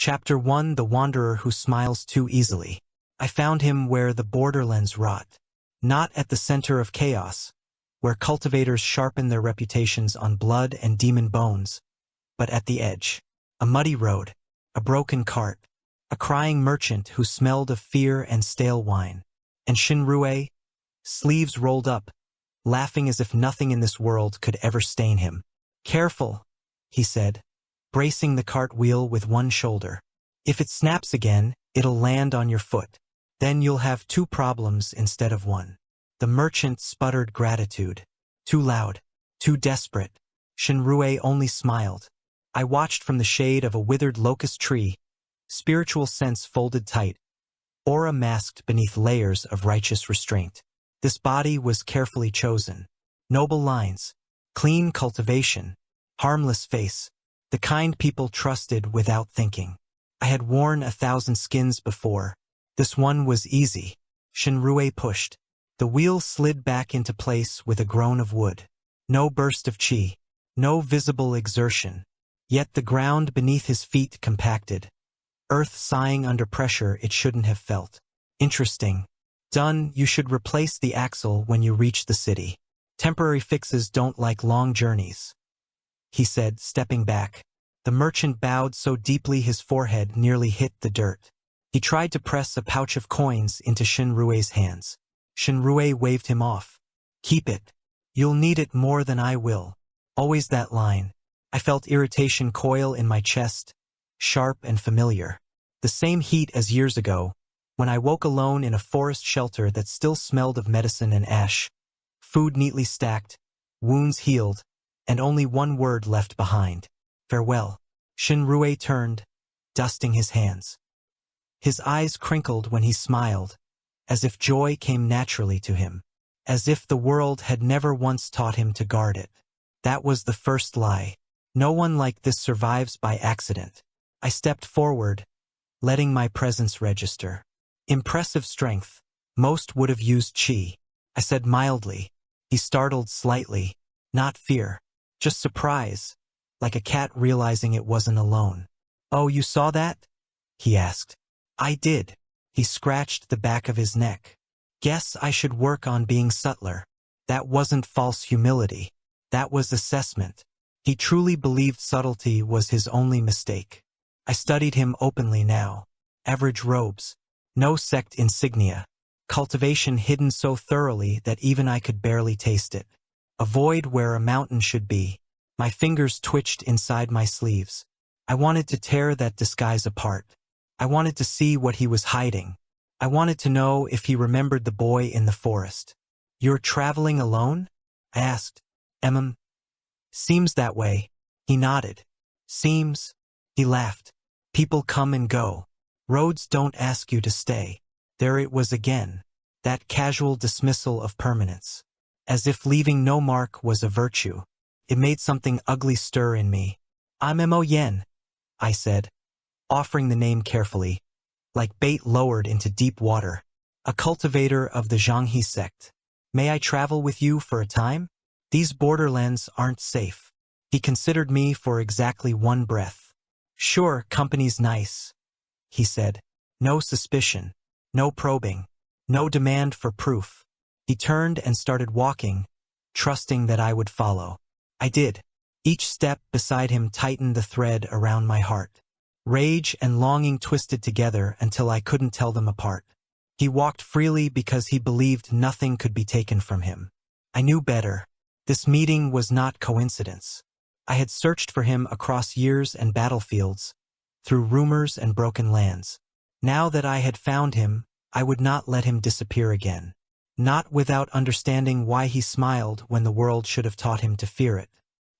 Chapter 1: The Wanderer Who Smiles Too Easily. I found him where the borderlands rot. Not at the center of chaos, where cultivators sharpen their reputations on blood and demon bones, but at the edge. A muddy road, a broken cart, a crying merchant who smelled of fear and stale wine, and Shinrue, sleeves rolled up, laughing as if nothing in this world could ever stain him. "Careful," he said, bracing the cart wheel with one shoulder. "If it snaps again, it'll land on your foot. Then you'll have two problems instead of one." The merchant sputtered gratitude. Too loud, too desperate. Shinrue only smiled. I watched from the shade of a withered locust tree, spiritual sense folded tight, aura masked beneath layers of righteous restraint. This body was carefully chosen. Noble lines, clean cultivation, harmless face, the kind people trusted without thinking. I had worn 1,000 skins before. This one was easy. Shinrue pushed. The wheel slid back into place with a groan of wood. No burst of chi. No visible exertion. Yet the ground beneath his feet compacted. Earth sighing under pressure it shouldn't have felt. Interesting. Done. You should replace the axle when you reach the city. Temporary fixes don't like long journeys, he said, stepping back. The merchant bowed so deeply his forehead nearly hit the dirt. He tried to press a pouch of coins into Shinrue's hands. Shinrue waved him off. "Keep it. You'll need it more than I will." Always that line. I felt irritation coil in my chest, sharp and familiar. The same heat as years ago, when I woke alone in a forest shelter that still smelled of medicine and ash. Food neatly stacked, wounds healed, and only one word left behind. "Farewell." Shinrue turned, dusting his hands. His eyes crinkled when he smiled, as if joy came naturally to him, as if the world had never once taught him to guard it. That was the first lie. No one like this survives by accident. I stepped forward, letting my presence register. "Impressive strength. Most would have used chi," I said mildly. He startled slightly. Not fear, just surprise, like a cat realizing it wasn't alone. "Oh, you saw that?" he asked. "I did." He scratched the back of his neck. "Guess I should work on being subtler." That wasn't false humility. That was assessment. He truly believed subtlety was his only mistake. I studied him openly now. Average robes. No sect insignia. Cultivation hidden so thoroughly that even I could barely taste it. A void where a mountain should be. My fingers twitched inside my sleeves. I wanted to tear that disguise apart. I wanted to see what he was hiding. I wanted to know if he remembered the boy in the forest. "You're traveling alone?" I asked. Seems that way." He nodded. "Seems?" He laughed. "People come and go. Roads don't ask you to stay." There it was again. That casual dismissal of permanence. As if leaving no mark was a virtue. It made something ugly stir in me. "I'm Mo Yen," I said, offering the name carefully, like bait lowered into deep water. "A cultivator of the Zhanghe sect. May I travel with you for a time? These borderlands aren't safe." He considered me for exactly one breath. "Sure, company's nice," he said. No suspicion, no probing, no demand for proof. He turned and started walking, trusting that I would follow. I did. Each step beside him tightened the thread around my heart. Rage and longing twisted together until I couldn't tell them apart. He walked freely because he believed nothing could be taken from him. I knew better. This meeting was not coincidence. I had searched for him across years and battlefields, through rumors and broken lands. Now that I had found him, I would not let him disappear again. Not without understanding why he smiled when the world should have taught him to fear it.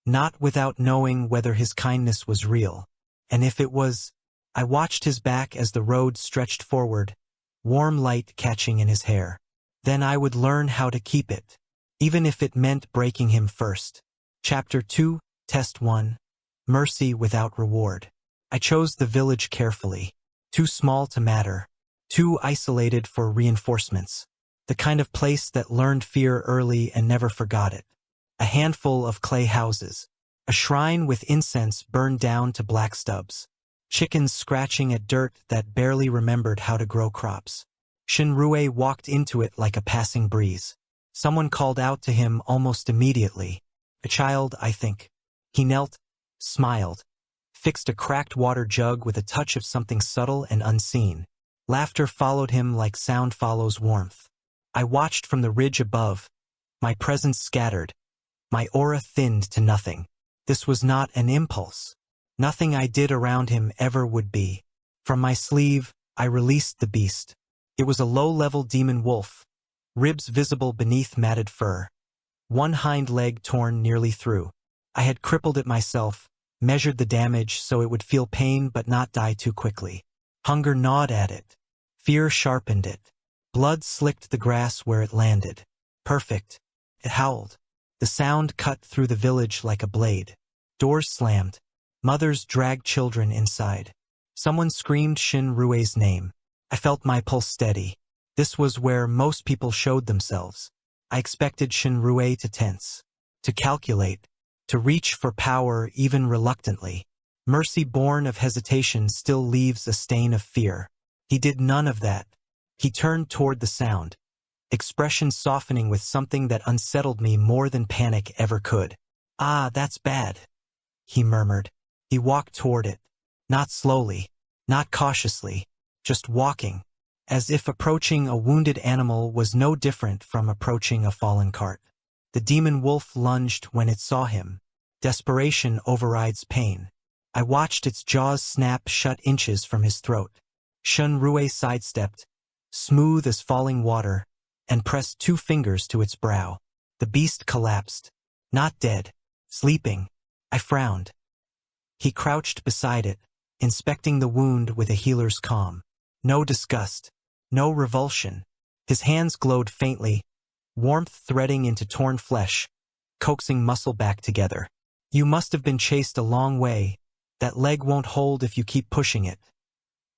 Not without knowing whether his kindness was real. And if it was, I watched his back as the road stretched forward, warm light catching in his hair. Then I would learn how to keep it, even if it meant breaking him first. Chapter 2, Test 1. Mercy without reward. I chose the village carefully. Too small to matter. Too isolated for reinforcements. The kind of place that learned fear early and never forgot it. A handful of clay houses. A shrine with incense burned down to black stubs. chickens scratching at dirt that barely remembered how to grow crops. Shinrue walked into it like a passing breeze. Someone called out to him almost immediately. A child, I think. He knelt, smiled, fixed a cracked water jug with a touch of something subtle and unseen. Laughter followed him like sound follows warmth. I watched from the ridge above, my presence scattered, my aura thinned to nothing. This was not an impulse. Nothing I did around him ever would be. From my sleeve, I released the beast. It was a low-level demon wolf, ribs visible beneath matted fur, one hind leg torn nearly through. I had crippled it myself, measured the damage so it would feel pain but not die too quickly. Hunger gnawed at it. Fear sharpened it. Blood slicked the grass where it landed. Perfect. It howled. The sound cut through the village like a blade. Doors slammed. Mothers dragged children inside. Someone screamed Shinrue's name. I felt my pulse steady. This was where most people showed themselves. I expected Shinrue to tense, to calculate, to reach for power even reluctantly. Mercy born of hesitation still leaves a stain of fear. He did none of that. He turned toward the sound, expression softening with something that unsettled me more than panic ever could. "Ah, that's bad," he murmured. He walked toward it. Not slowly, not cautiously, just walking, as if approaching a wounded animal was no different from approaching a fallen cart. The demon wolf lunged when it saw him. Desperation overrides pain. I watched its jaws snap shut inches from his throat. Shinrue sidestepped, smooth as falling water, and pressed 2 fingers to its brow. The beast collapsed. Not dead. Sleeping. I frowned. He crouched beside it, inspecting the wound with a healer's calm. No disgust. No revulsion. His hands glowed faintly, warmth threading into torn flesh, coaxing muscle back together. "You must have been chased a long way. That leg won't hold if you keep pushing it,"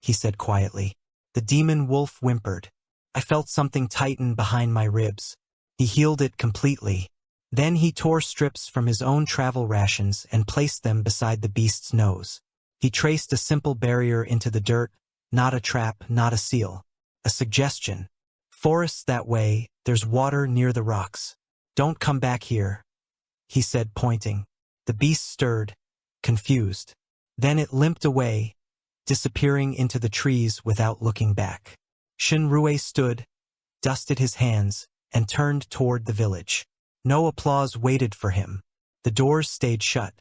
he said quietly. The demon wolf whimpered. I felt something tighten behind my ribs. He healed it completely. Then he tore strips from his own travel rations and placed them beside the beast's nose. He traced a simple barrier into the dirt, not a trap, not a seal. A suggestion. "Forests that way, there's water near the rocks. Don't come back here," he said, pointing. The beast stirred, confused. Then it limped away, disappearing into the trees without looking back. Shinrue stood, dusted his hands, and turned toward the village. No applause waited for him. The doors stayed shut.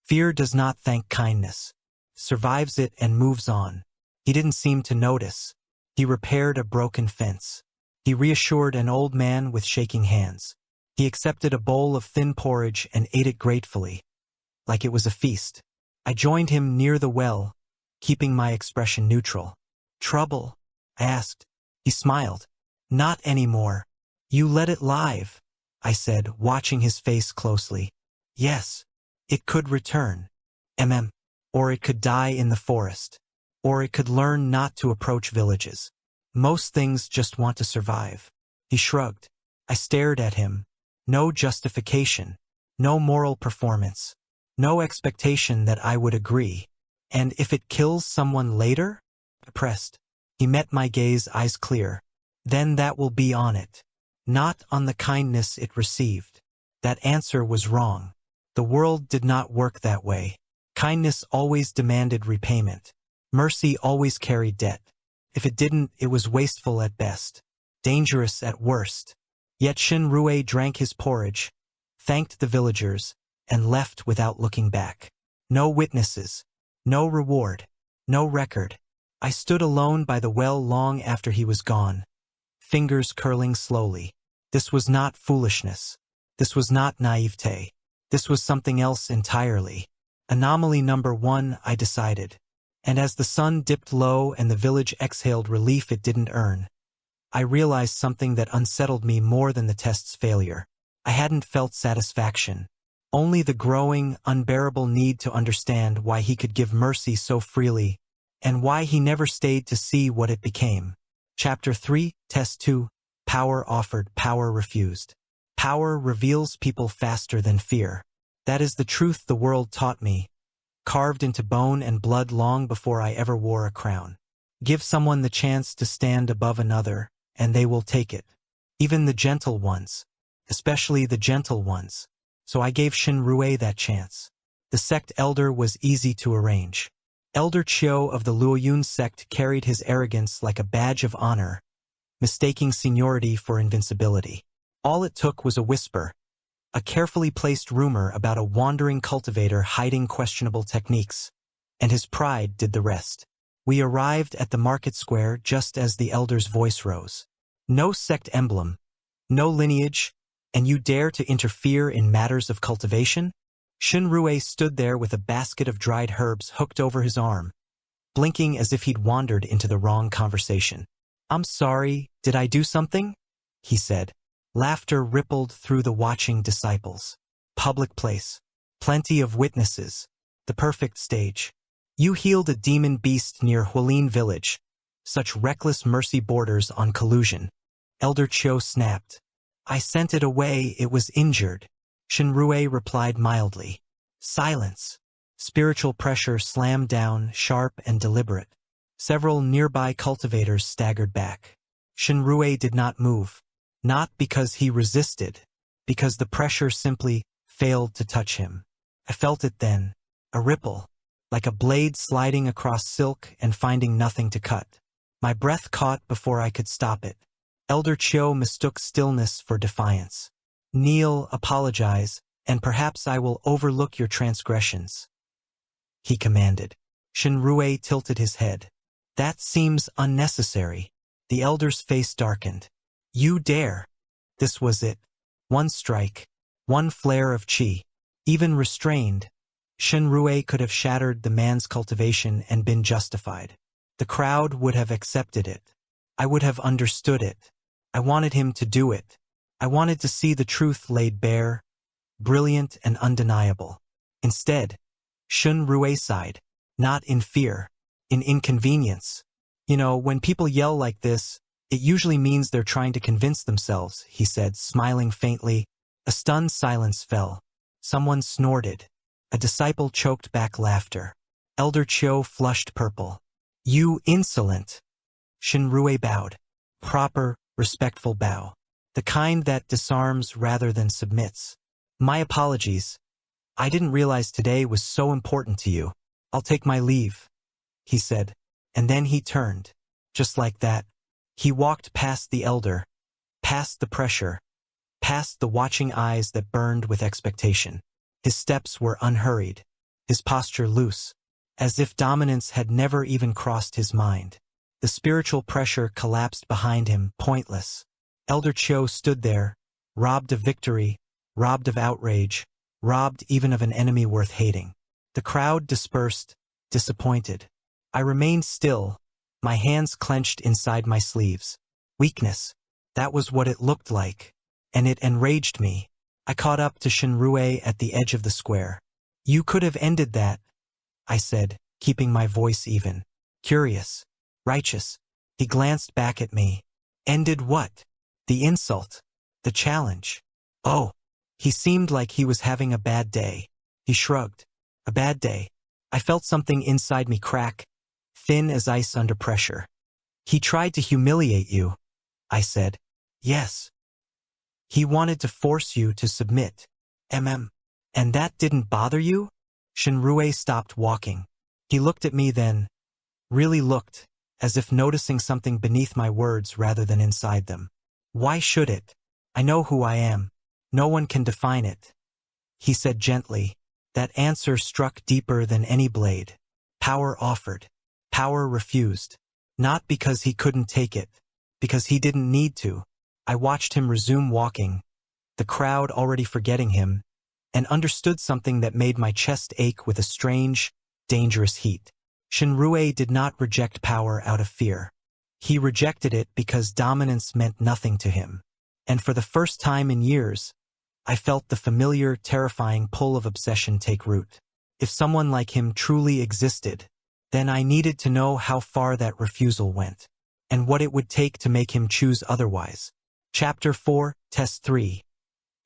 Fear does not thank kindness. Survives it and moves on. He didn't seem to notice. He repaired a broken fence. He reassured an old man with shaking hands. He accepted a bowl of thin porridge and ate it gratefully, like it was a feast. I joined him near the well, keeping my expression neutral. "Trouble?" I asked. He smiled. "Not anymore. You let it live," I said, watching his face closely. "Yes, it could return. Or it could die in the forest. Or it could learn not to approach villages. Most things just want to survive." He shrugged. I stared at him. No justification. No moral performance. No expectation that I would agree. "And if it kills someone later?" I pressed. He met my gaze, eyes clear. "Then that will be on it. Not on the kindness it received." That answer was wrong. The world did not work that way. Kindness always demanded repayment. Mercy always carried debt. If it didn't, it was wasteful at best, dangerous at worst. Yet Shinrue drank his porridge, thanked the villagers, and left without looking back. No witnesses, no reward, no record. I stood alone by the well long after he was gone, fingers curling slowly. This was not foolishness. This was not naivete. This was something else entirely. Anomaly number 1, I decided. And as the sun dipped low and the village exhaled relief it didn't earn, I realized something that unsettled me more than the test's failure. I hadn't felt satisfaction. Only the growing, unbearable need to understand why he could give mercy so freely, and why he never stayed to see what it became. Chapter 3, Test 2, Power offered, power refused. Power reveals people faster than fear. That is the truth the world taught me. carved into bone and blood long before I ever wore a crown. Give someone the chance to stand above another, and they will take it. Even the gentle ones. Especially the gentle ones. So I gave Shinrue that chance. The sect elder was easy to arrange. Elder Chiu of the Luoyun sect carried his arrogance like a badge of honor, mistaking seniority for invincibility. All it took was a whisper, a carefully placed rumor about a wandering cultivator hiding questionable techniques, and his pride did the rest. We arrived at the market square just as the elder's voice rose. No sect emblem, no lineage, and you dare to interfere in matters of cultivation? Shinrue stood there with a basket of dried herbs hooked over his arm, blinking as if he'd wandered into the wrong conversation. I'm sorry, did I do something? He said. Laughter rippled through the watching disciples. Public place. Plenty of witnesses. The perfect stage. You healed a demon beast near Hualin village. Such reckless mercy borders on collusion. Elder Chiu snapped. I sent it away, it was injured. Shinrue replied mildly. Silence. Spiritual pressure slammed down, sharp and deliberate. Several nearby cultivators staggered back. Shinrue did not move. Not because he resisted, because the pressure simply failed to touch him. I felt it then, a ripple, like a blade sliding across silk and finding nothing to cut. My breath caught before I could stop it. Elder Chiu mistook stillness for defiance. Kneel, apologize, and perhaps I will overlook your transgressions, he commanded. Shinrue tilted his head. That seems unnecessary. The elder's face darkened. You dare. This was it. One strike. One flare of chi. Even restrained, Shinrue could have shattered the man's cultivation and been justified. The crowd would have accepted it. I would have understood it. I wanted him to do it. I wanted to see the truth laid bare, brilliant and undeniable. Instead, Shinrue sighed, not in fear, in inconvenience. You know, when people yell like this, it usually means they're trying to convince themselves, he said, smiling faintly. A stunned silence fell. Someone snorted. A disciple choked back laughter. Elder Chiu flushed purple. You insolent! Shinrue bowed. Proper, respectful bow. The kind that disarms rather than submits. My apologies. I didn't realize today was so important to you. I'll take my leave, he said. And then he turned. Just like that. He walked past the elder, past the pressure, past the watching eyes that burned with expectation. His steps were unhurried, his posture loose, as if dominance had never even crossed his mind. The spiritual pressure collapsed behind him, pointless. Elder Chiu stood there, robbed of victory, robbed of outrage, robbed even of an enemy worth hating. The crowd dispersed, disappointed. I remained still, my hands clenched inside my sleeves. Weakness. That was what it looked like. And it enraged me. I caught up to Shinrue at the edge of the square. You could have ended that, I said, keeping my voice even. Curious. Righteous. He glanced back at me. Ended what? The insult. The challenge. Oh. He seemed like he was having a bad day. He shrugged. A bad day. I felt something inside me crack, thin as ice under pressure. He tried to humiliate you, I said. Yes. He wanted to force you to submit. And that didn't bother you? Shinrue stopped walking. He looked at me then, really looked, as if noticing something beneath my words rather than inside them. Why should it? I know who I am. No one can define it. He said gently. That answer struck deeper than any blade. Power offered. Power refused. Not because he couldn't take it. Because he didn't need to. I watched him resume walking, the crowd already forgetting him, and understood something that made my chest ache with a strange, dangerous heat. Shinrue did not reject power out of fear. He rejected it because dominance meant nothing to him. And for the first time in years, I felt the familiar, terrifying pull of obsession take root. If someone like him truly existed, then I needed to know how far that refusal went, and what it would take to make him choose otherwise. Chapter 4, Test 3.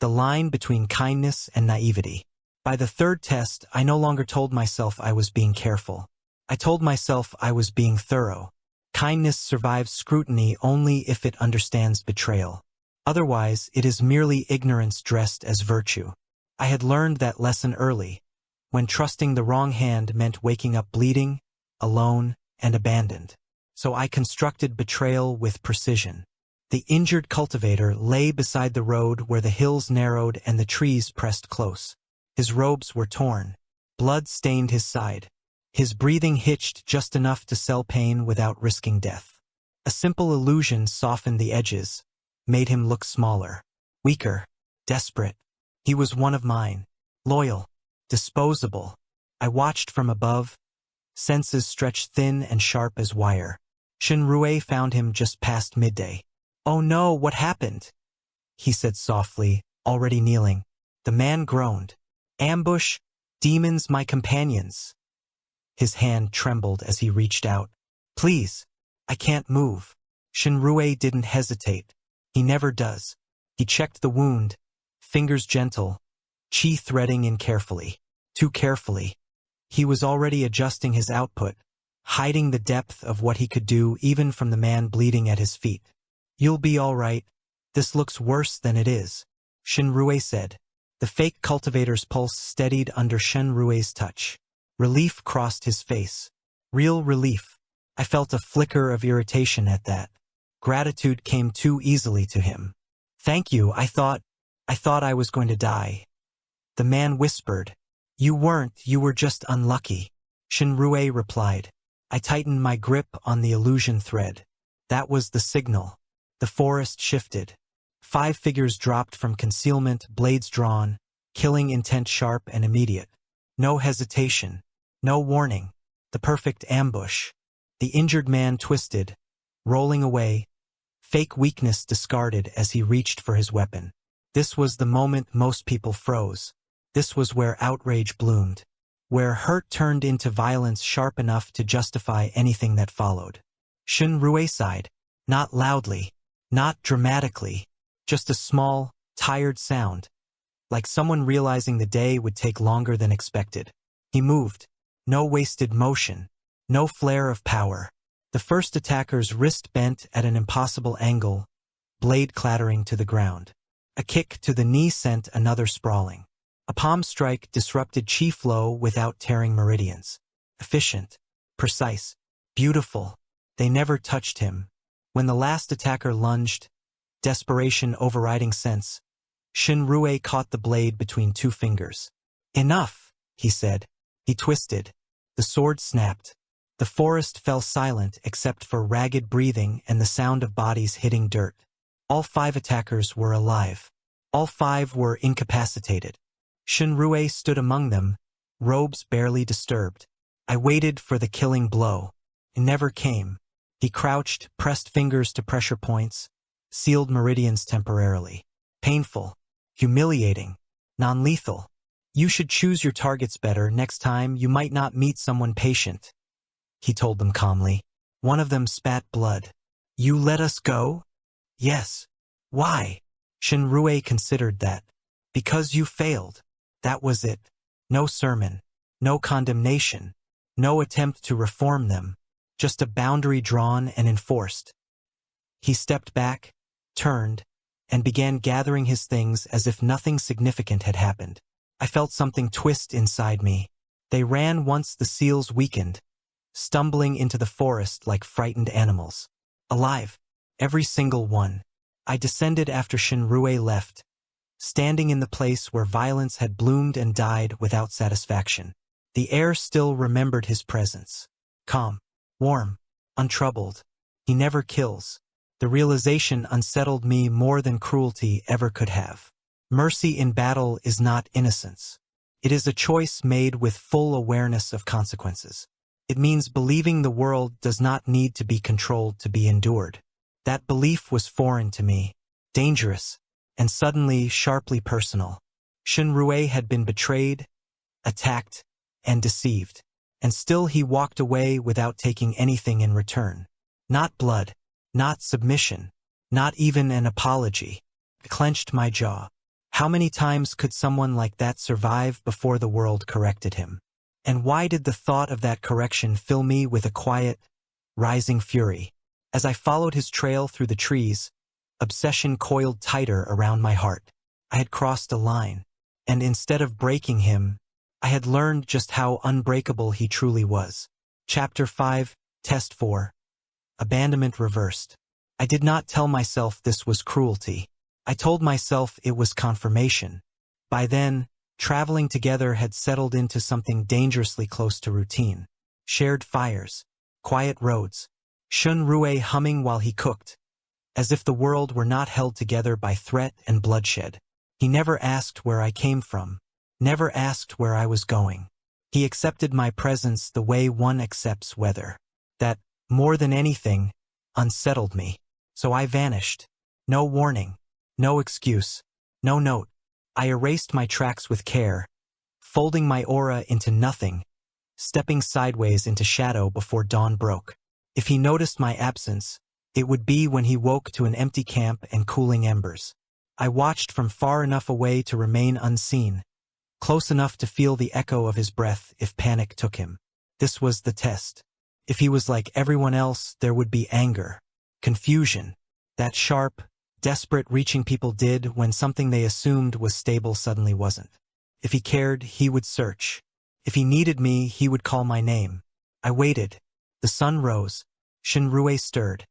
The line between kindness and naivety. By the third test, I no longer told myself I was being careful. I told myself I was being thorough. Kindness survives scrutiny only if it understands betrayal. Otherwise, it is merely ignorance dressed as virtue. I had learned that lesson early, when trusting the wrong hand meant waking up bleeding, alone, and abandoned. So I constructed betrayal with precision. The injured cultivator lay beside the road where the hills narrowed and the trees pressed close. His robes were torn. Blood stained his side. His breathing hitched just enough to sell pain without risking death. A simple illusion softened the edges, made him look smaller, weaker, desperate. He was one of mine, loyal, disposable. I watched from above, senses stretched thin and sharp as wire. Shinrue found him just past midday. "Oh no, what happened?" he said softly, already kneeling. The man groaned. "Ambush, demons, my companions." His hand trembled as he reached out. "Please, I can't move." Shinrue didn't hesitate. He never does. He checked the wound, fingers gentle, chi threading in carefully. Too carefully. He was already adjusting his output, hiding the depth of what he could do even from the man bleeding at his feet. "You'll be all right. This looks worse than it is," Shinrue said. The fake cultivator's pulse steadied under Shinrue's touch. Relief crossed his face. Real relief. I felt a flicker of irritation at that. Gratitude came too easily to him. "Thank you, I thought I was going to die." The man whispered. "You weren't, you were just unlucky," Shinrue replied. I tightened my grip on the illusion thread. That was the signal. The forest shifted. 5 figures dropped from concealment, blades drawn, killing intent sharp and immediate. No hesitation. No warning. The perfect ambush. The injured man twisted, rolling away, fake weakness discarded as he reached for his weapon. This was the moment most people froze. This was where outrage bloomed, where hurt turned into violence sharp enough to justify anything that followed. Shinrue sighed, not loudly, not dramatically, just a small, tired sound, like someone realizing the day would take longer than expected. He moved. No wasted motion. No flare of power. The first attacker's wrist bent at an impossible angle, blade clattering to the ground. A kick to the knee sent another sprawling. A palm strike disrupted chi flow without tearing meridians. Efficient. Precise. Beautiful. They never touched him. When the last attacker lunged, desperation overriding sense, Shinrue caught the blade between 2 fingers. "Enough," he said. He twisted. The sword snapped. The forest fell silent except for ragged breathing and the sound of bodies hitting dirt. All 5 attackers were alive. All 5 were incapacitated. Shinrue stood among them, robes barely disturbed. I waited for the killing blow. It never came. He crouched, pressed fingers to pressure points, sealed meridians temporarily. Painful. Humiliating. Non-lethal. "You should choose your targets better. Next time, you might not meet someone patient," he told them calmly. One of them spat blood. "You let us go?" "Yes." "Why?" Shinrue considered that. "Because you failed." That was it. No sermon. No condemnation. No attempt to reform them. Just a boundary drawn and enforced. He stepped back, turned, and began gathering his things as if nothing significant had happened. I felt something twist inside me. They ran once the seals weakened, stumbling into the forest like frightened animals. Alive. Every single one. I descended after Shinrue left, standing in the place where violence had bloomed and died without satisfaction. The air still remembered his presence. Calm. Warm. Untroubled. He never kills. The realization unsettled me more than cruelty ever could have. Mercy in battle is not innocence. It is a choice made with full awareness of consequences. It means believing the world does not need to be controlled to be endured. That belief was foreign to me, dangerous, and suddenly sharply personal. Shinrue had been betrayed, attacked, and deceived, and still he walked away without taking anything in return. Not blood, not submission, not even an apology. I clenched my jaw. How many times could someone like that survive before the world corrected him? And why did the thought of that correction fill me with a quiet, rising fury? As I followed his trail through the trees, obsession coiled tighter around my heart. I had crossed a line, and instead of breaking him, I had learned just how unbreakable he truly was. Chapter 5, Test 4. Abandonment reversed. I did not tell myself this was cruelty. I told myself it was confirmation. By then, traveling together had settled into something dangerously close to routine. Shared fires, quiet roads, Shun Rue humming while he cooked, as if the world were not held together by threat and bloodshed. He never asked where I came from, never asked where I was going. He accepted my presence the way one accepts weather. That, more than anything, unsettled me. So I vanished. No warning, no excuse, no note. I erased my tracks with care, folding my aura into nothing, stepping sideways into shadow before dawn broke. If he noticed my absence, it would be when he woke to an empty camp and cooling embers. I watched from far enough away to remain unseen, close enough to feel the echo of his breath if panic took him. This was the test. If he was like everyone else, there would be anger, confusion, that sharp, desperate reaching people did when something they assumed was stable suddenly wasn't. If he cared, he would search. If he needed me, he would call my name. I waited. The sun rose. Shinrue stirred.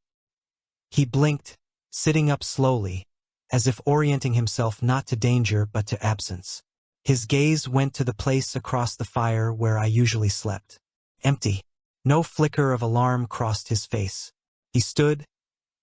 He blinked, sitting up slowly, as if orienting himself not to danger but to absence. His gaze went to the place across the fire where I usually slept. Empty. No flicker of alarm crossed his face. He stood,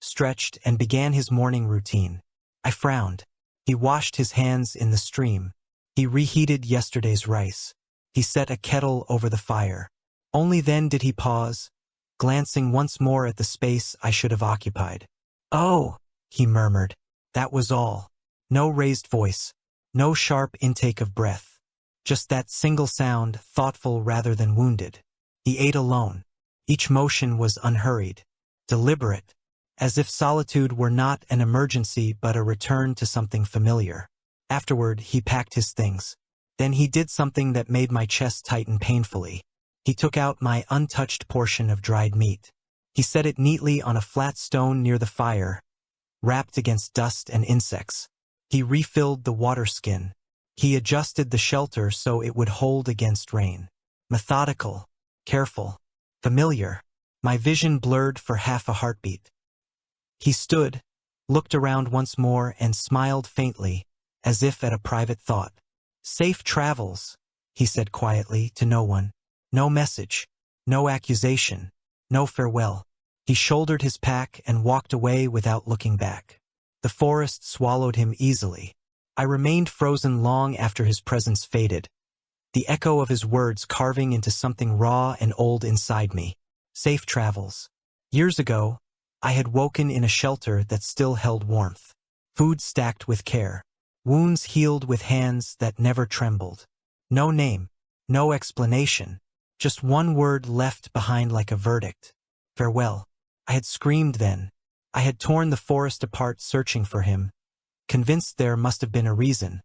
stretched, and began his morning routine. I frowned. He washed his hands in the stream. He reheated yesterday's rice. He set a kettle over the fire. Only then did he pause, glancing once more at the space I should have occupied. "Oh," he murmured. That was all. No raised voice, no sharp intake of breath. Just that single sound, thoughtful rather than wounded. He ate alone. Each motion was unhurried, deliberate, as if solitude were not an emergency but a return to something familiar. Afterward, he packed his things. Then he did something that made my chest tighten painfully. He took out my untouched portion of dried meat. He set it neatly on a flat stone near the fire, wrapped against dust and insects. He refilled the water skin. He adjusted the shelter so it would hold against rain. Methodical, careful, familiar. My vision blurred for half a heartbeat. He stood, looked around once more, and smiled faintly, as if at a private thought. "Safe travels," he said quietly to no one. No message, no accusation, no farewell. He shouldered his pack and walked away without looking back. The forest swallowed him easily. I remained frozen long after his presence faded, the echo of his words carving into something raw and old inside me. Safe travels. Years ago, I had woken in a shelter that still held warmth. Food stacked with care. Wounds healed with hands that never trembled. No name, no explanation. Just one word left behind like a verdict. Farewell. I had screamed then. I had torn the forest apart searching for him, convinced there must have been a reason,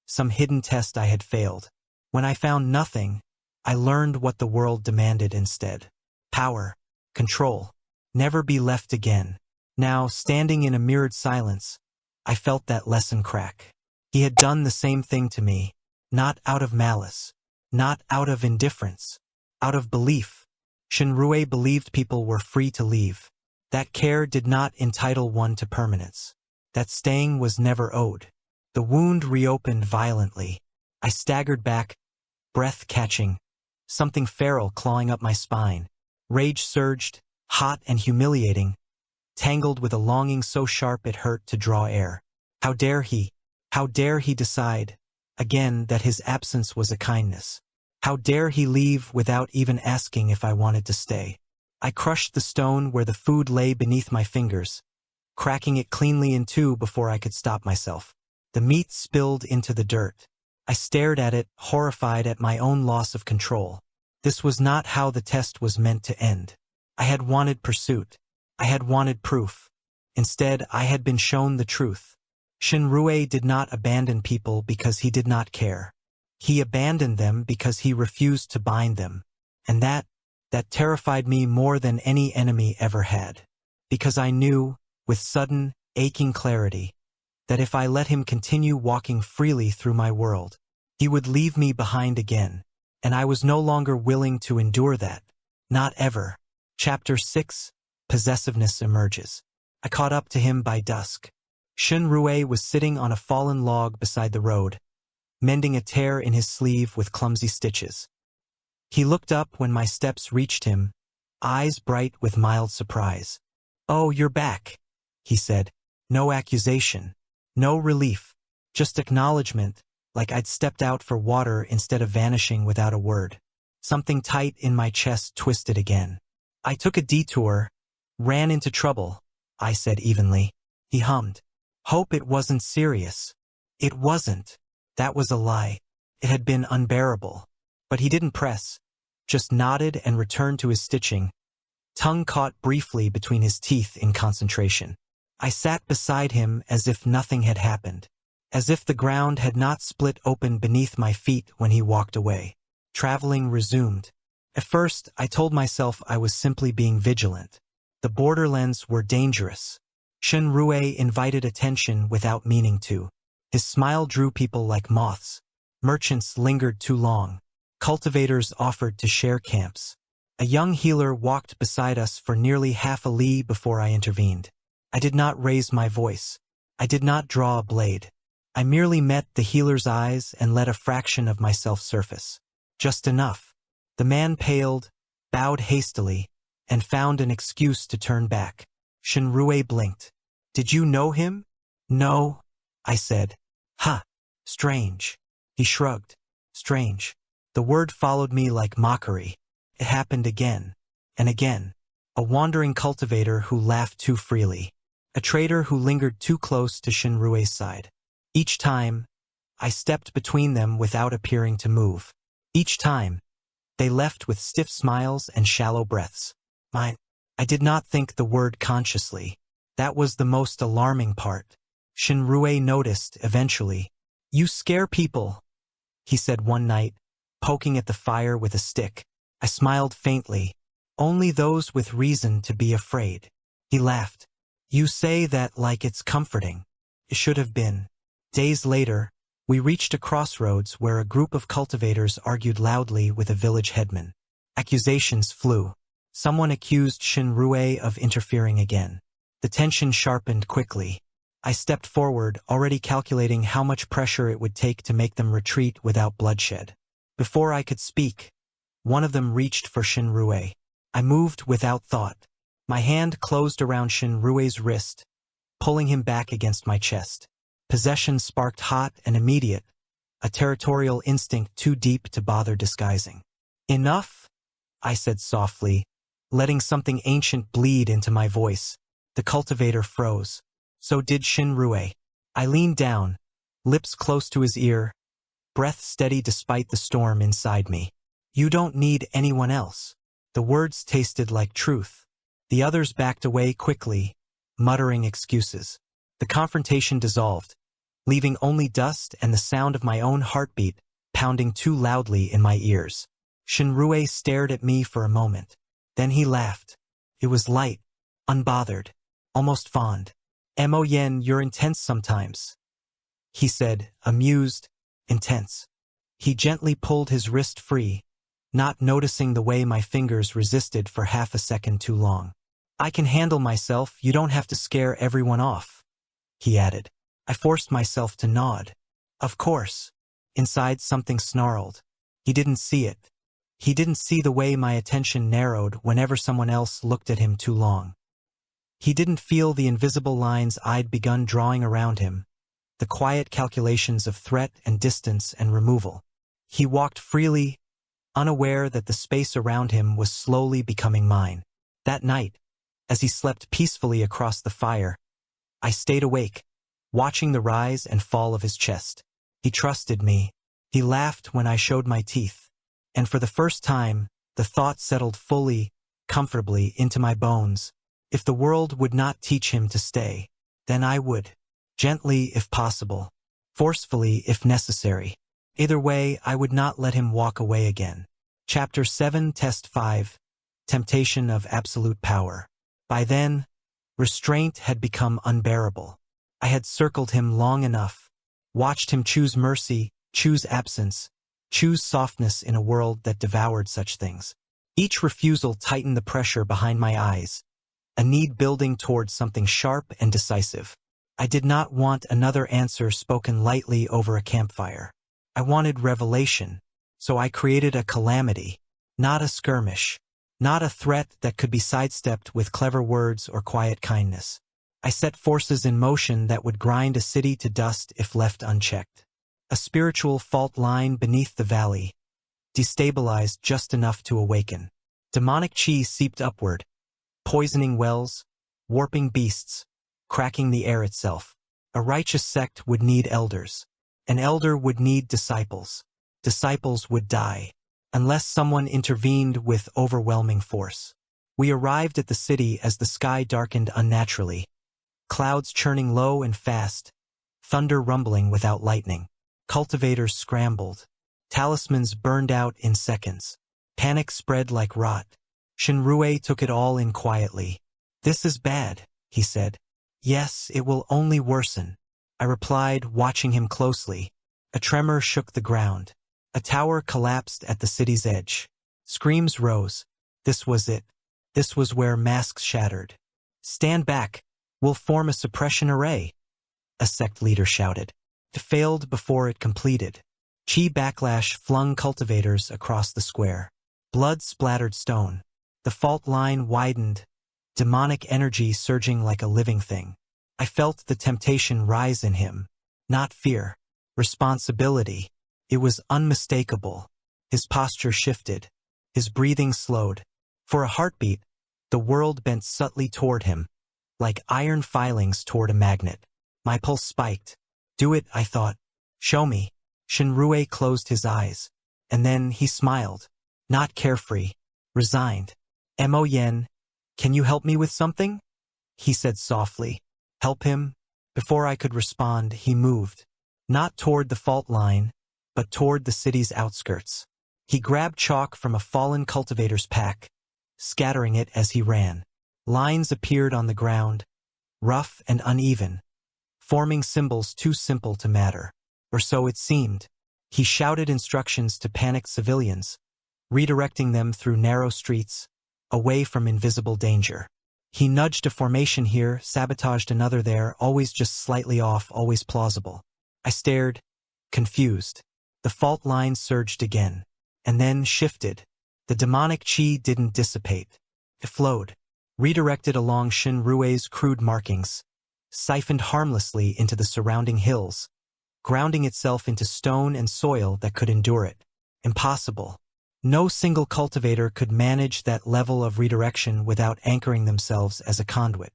some hidden test I had failed. When I found nothing, I learned what the world demanded instead. Power, control, never be left again. Now, standing in a mirrored silence, I felt that lesson crack. He had done the same thing to me, not out of malice, not out of indifference. Out of belief. Shinrue believed people were free to leave. That care did not entitle one to permanence. That staying was never owed. The wound reopened violently. I staggered back, breath catching, something feral clawing up my spine. Rage surged, hot and humiliating, tangled with a longing so sharp it hurt to draw air. How dare he decide, again, that his absence was a kindness? How dare he leave without even asking if I wanted to stay? I crushed the stone where the food lay beneath my fingers, cracking it cleanly in two before I could stop myself. The meat spilled into the dirt. I stared at it, horrified at my own loss of control. This was not how the test was meant to end. I had wanted pursuit. I had wanted proof. Instead, I had been shown the truth. Shinrue did not abandon people because he did not care. He abandoned them because he refused to bind them. And that terrified me more than any enemy ever had. Because I knew, with sudden, aching clarity, that if I let him continue walking freely through my world, he would leave me behind again, and I was no longer willing to endure that. Not ever. Chapter 6, Possessiveness emerges. I caught up to him by dusk. Shinrue was sitting on a fallen log beside the road, mending a tear in his sleeve with clumsy stitches. He looked up when my steps reached him, eyes bright with mild surprise. "Oh, you're back," he said. No accusation, no relief, just acknowledgement, like I'd stepped out for water instead of vanishing without a word. Something tight in my chest twisted again. "I took a detour, ran into trouble," I said evenly. He hummed. "Hope it wasn't serious." It wasn't. That was a lie. It had been unbearable. But he didn't press, just nodded and returned to his stitching, tongue caught briefly between his teeth in concentration. I sat beside him as if nothing had happened, as if the ground had not split open beneath my feet when he walked away. Traveling resumed. At first, I told myself I was simply being vigilant. The borderlands were dangerous. Shinrue invited attention without meaning to. His smile drew people like moths. Merchants lingered too long. Cultivators offered to share camps. A young healer walked beside us for nearly half a li before I intervened. I did not raise my voice. I did not draw a blade. I merely met the healer's eyes and let a fraction of myself surface. Just enough. The man paled, bowed hastily, and found an excuse to turn back. Shinrue blinked. "Did you know him?" "No," I said. "Ha! Strange." He shrugged. "Strange." The word followed me like mockery. It happened again, and again. A wandering cultivator who laughed too freely. A trader who lingered too close to Shinrue's side. Each time, I stepped between them without appearing to move. Each time, they left with stiff smiles and shallow breaths. I did not think the word consciously. That was the most alarming part. Shinrue noticed, eventually. "You scare people," he said one night, poking at the fire with a stick. I smiled faintly. "Only those with reason to be afraid." He laughed. "You say that like it's comforting. It should have been." Days later, we reached a crossroads where a group of cultivators argued loudly with a village headman. Accusations flew. Someone accused Shinrue of interfering again. The tension sharpened quickly. I stepped forward, already calculating how much pressure it would take to make them retreat without bloodshed. Before I could speak, one of them reached for Shinrue. I moved without thought. My hand closed around Shinrue's wrist, pulling him back against my chest. Possession sparked hot and immediate, a territorial instinct too deep to bother disguising. "Enough," I said softly, letting something ancient bleed into my voice. The cultivator froze. So did Shinrue. I leaned down, lips close to his ear, breath steady despite the storm inside me. "You don't need anyone else." The words tasted like truth. The others backed away quickly, muttering excuses. The confrontation dissolved, leaving only dust and the sound of my own heartbeat pounding too loudly in my ears. Shinrue stared at me for a moment. Then he laughed. It was light, unbothered, almost fond. "Mo-yen, you're intense sometimes," he said, amused, intense. He gently pulled his wrist free, not noticing the way my fingers resisted for half a second too long. "I can handle myself, you don't have to scare everyone off," he added. I forced myself to nod. "Of course." Inside something snarled. He didn't see it. He didn't see the way my attention narrowed whenever someone else looked at him too long. He didn't feel the invisible lines I'd begun drawing around him, the quiet calculations of threat and distance and removal. He walked freely, unaware that the space around him was slowly becoming mine. That night, as he slept peacefully across the fire, I stayed awake, watching the rise and fall of his chest. He trusted me. He laughed when I showed my teeth. And for the first time, the thought settled fully, comfortably into my bones. If the world would not teach him to stay, then I would. Gently if possible. Forcefully if necessary. Either way, I would not let him walk away again. Chapter 7, Test 5. Temptation of Absolute Power. By then, restraint had become unbearable. I had circled him long enough, watched him choose mercy, choose absence, choose softness in a world that devoured such things. Each refusal tightened the pressure behind my eyes, a need building towards something sharp and decisive. I did not want another answer spoken lightly over a campfire. I wanted revelation, so I created a calamity, not a skirmish, not a threat that could be sidestepped with clever words or quiet kindness. I set forces in motion that would grind a city to dust if left unchecked. A spiritual fault line beneath the valley, destabilized just enough to awaken. Demonic chi seeped upward, poisoning wells, warping beasts, cracking the air itself. A righteous sect would need elders. An elder would need disciples. Disciples would die, unless someone intervened with overwhelming force. We arrived at the city as the sky darkened unnaturally, clouds churning low and fast, thunder rumbling without lightning. Cultivators scrambled. Talismans burned out in seconds. Panic spread like rot. Shinrue took it all in quietly. "This is bad," he said. "Yes, it will only worsen," I replied, watching him closely. A tremor shook the ground. A tower collapsed at the city's edge. Screams rose. This was it. This was where masks shattered. "Stand back. We'll form a suppression array," a sect leader shouted. It failed before it completed. Chi backlash flung cultivators across the square. Blood splattered stone. The fault line widened, demonic energy surging like a living thing. I felt the temptation rise in him. Not fear. Responsibility. It was unmistakable. His posture shifted. His breathing slowed. For a heartbeat, the world bent subtly toward him, like iron filings toward a magnet. My pulse spiked. Do it, I thought. Show me. Shinrue closed his eyes. And then he smiled. Not carefree. Resigned. "Mo Yen, can you help me with something?" he said softly. Help him? Before I could respond, he moved. Not toward the fault line, but toward the city's outskirts. He grabbed chalk from a fallen cultivator's pack, scattering it as he ran. Lines appeared on the ground, rough and uneven, forming symbols too simple to matter. Or so it seemed. He shouted instructions to panicked civilians, redirecting them through narrow streets, away from invisible danger. He nudged a formation here, sabotaged another there, always just slightly off, always plausible. I stared, confused. The fault line surged again, and then shifted. The demonic chi didn't dissipate. It flowed, redirected along Shinrue's crude markings, siphoned harmlessly into the surrounding hills, grounding itself into stone and soil that could endure it. Impossible. No single cultivator could manage that level of redirection without anchoring themselves as a conduit.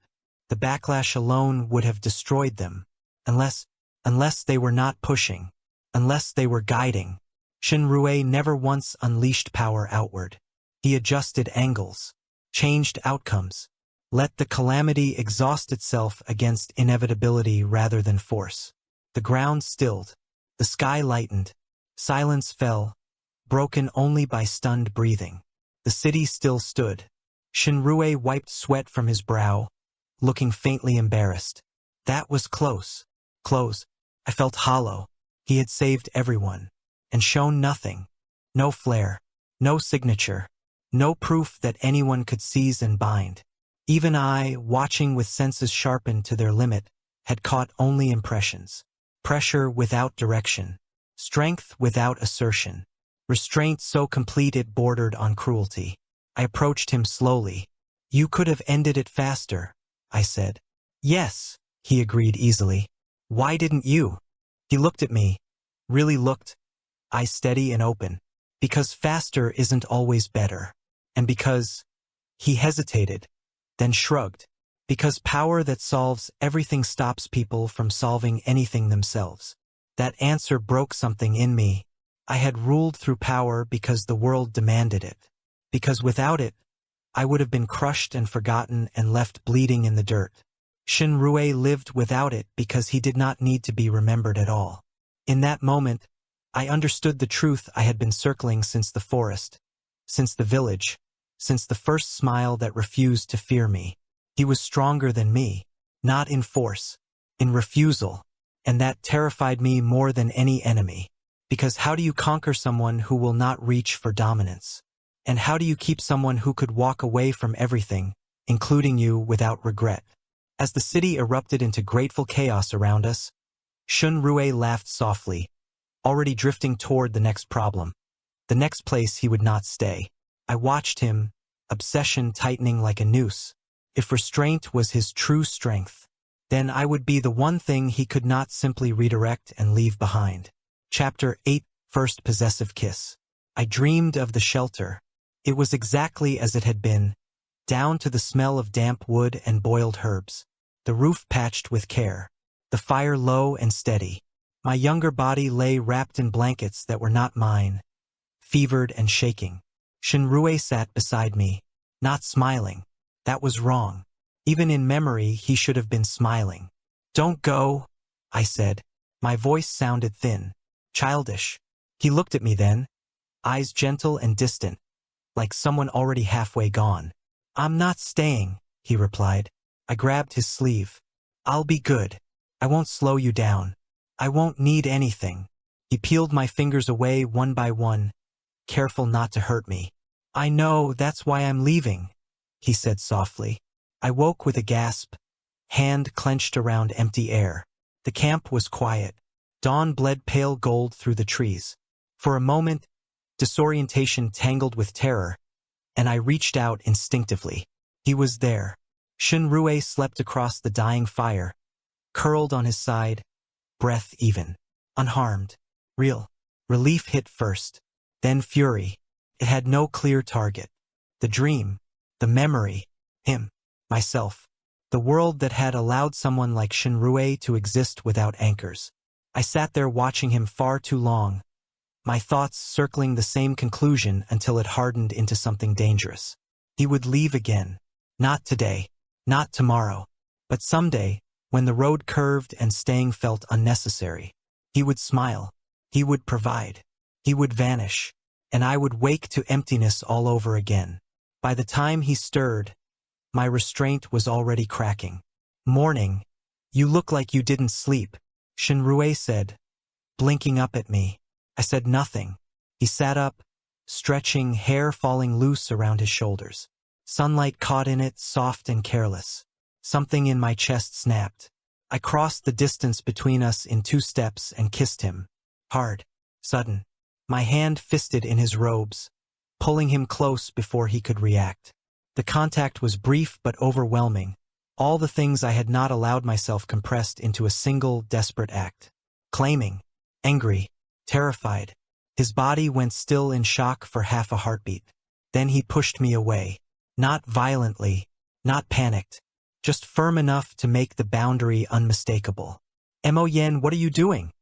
The backlash alone would have destroyed them, unless they were not pushing, unless they were guiding. Shinrue never once unleashed power outward. He adjusted angles, changed outcomes, let the calamity exhaust itself against inevitability rather than force. The ground stilled, the sky lightened, silence fell, broken only by stunned breathing. The city still stood. Shinrue wiped sweat from his brow, looking faintly embarrassed. That was close. Close. I felt hollow. He had saved everyone, and shown nothing. No flare, no signature, no proof that anyone could seize and bind. Even I, watching with senses sharpened to their limit, had caught only impressions. Pressure without direction. Strength without assertion. Restraint so complete it bordered on cruelty. I approached him slowly. "You could have ended it faster," I said. "Yes," he agreed easily. "Why didn't you?" He looked at me. Really looked. Eyes steady and open. "Because faster isn't always better. And because—" He hesitated, then shrugged. "Because power that solves everything stops people from solving anything themselves." That answer broke something in me. I had ruled through power because the world demanded it. Because without it, I would have been crushed and forgotten and left bleeding in the dirt. Shinrue lived without it because he did not need to be remembered at all. In that moment, I understood the truth I had been circling since the forest, since the village, since the first smile that refused to fear me. He was stronger than me, not in force, in refusal, and that terrified me more than any enemy. Because how do you conquer someone who will not reach for dominance? And how do you keep someone who could walk away from everything, including you, without regret? As the city erupted into grateful chaos around us, Shunrue laughed softly, already drifting toward the next problem, the next place he would not stay. I watched him, obsession tightening like a noose. If restraint was his true strength, then I would be the one thing he could not simply redirect and leave behind. Chapter 8, First Possessive Kiss. I dreamed of the shelter. It was exactly as it had been, down to the smell of damp wood and boiled herbs. The roof patched with care. The fire low and steady. My younger body lay wrapped in blankets that were not mine, fevered and shaking. Shinrue sat beside me, not smiling. That was wrong. Even in memory, he should have been smiling. "Don't go," I said. My voice sounded thin, childish. He looked at me then, eyes gentle and distant, like someone already halfway gone. "I'm not staying," he replied. I grabbed his sleeve. "I'll be good. I won't slow you down. I won't need anything." He peeled my fingers away one by one, careful not to hurt me. "I know, that's why I'm leaving," he said softly. I woke with a gasp, hand clenched around empty air. The camp was quiet. Dawn bled pale gold through the trees. For a moment, disorientation tangled with terror, and I reached out instinctively. He was there. Shinrue slept across the dying fire, curled on his side, breath even, unharmed. Real. Relief hit first, then fury. It had no clear target. The dream, the memory, him, myself, the world that had allowed someone like Shinrue to exist without anchors. I sat there watching him far too long, my thoughts circling the same conclusion until it hardened into something dangerous. He would leave again. Not today, not tomorrow, but someday, when the road curved and staying felt unnecessary. He would smile. He would provide. He would vanish, and I would wake to emptiness all over again. By the time he stirred, my restraint was already cracking. "Morning. You look like you didn't sleep," Shinrue said, blinking up at me. I said nothing. He sat up, stretching, hair falling loose around his shoulders. Sunlight caught in it, soft and careless. Something in my chest snapped. I crossed the distance between us in 2 steps and kissed him. Hard. Sudden. My hand fisted in his robes, pulling him close before he could react. The contact was brief but overwhelming. All the things I had not allowed myself compressed into a single, desperate act. Claiming. Angry. Terrified. His body went still in shock for half a heartbeat. Then he pushed me away. Not violently, not panicked. Just firm enough to make the boundary unmistakable. "Mo Yen, what are you doing?"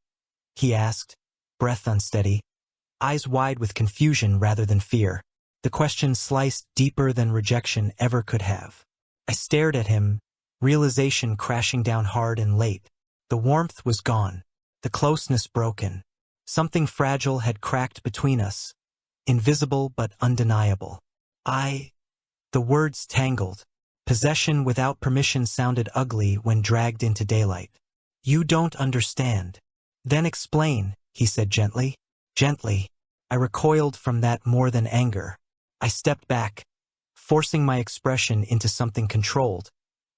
he asked, breath unsteady, eyes wide with confusion rather than fear. The question sliced deeper than rejection ever could have. I stared at him, realization crashing down hard and late. The warmth was gone, the closeness broken. Something fragile had cracked between us, invisible but undeniable. The words tangled. Possession without permission sounded ugly when dragged into daylight. "You don't understand." "Then explain," he said gently. Gently. I recoiled from that more than anger. I stepped back, forcing my expression into something controlled,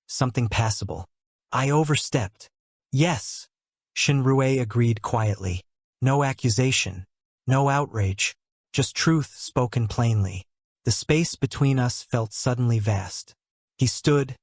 something passable. "I overstepped." "Yes," Shinrue agreed quietly. No accusation, no outrage, just truth spoken plainly. The space between us felt suddenly vast. He stood,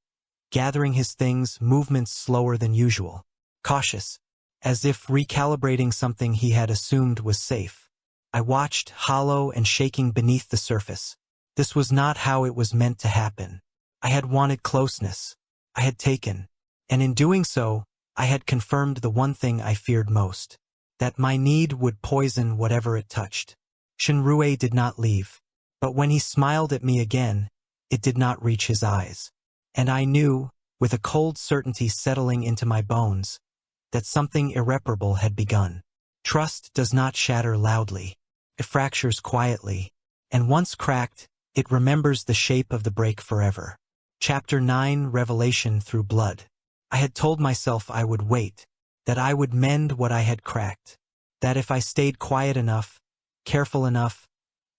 gathering his things, movements slower than usual, cautious, as if recalibrating something he had assumed was safe. I watched, hollow and shaking beneath the surface. This was not how it was meant to happen. I had wanted closeness. I had taken. And in doing so, I had confirmed the one thing I feared most. That my need would poison whatever it touched. Shinrue did not leave. But when he smiled at me again, it did not reach his eyes. And I knew, with a cold certainty settling into my bones, that something irreparable had begun. Trust does not shatter loudly. It fractures quietly, and once cracked, it remembers the shape of the break forever. Chapter 9: Revelation through Blood. I had told myself I would wait, that I would mend what I had cracked, that if I stayed quiet enough, careful enough,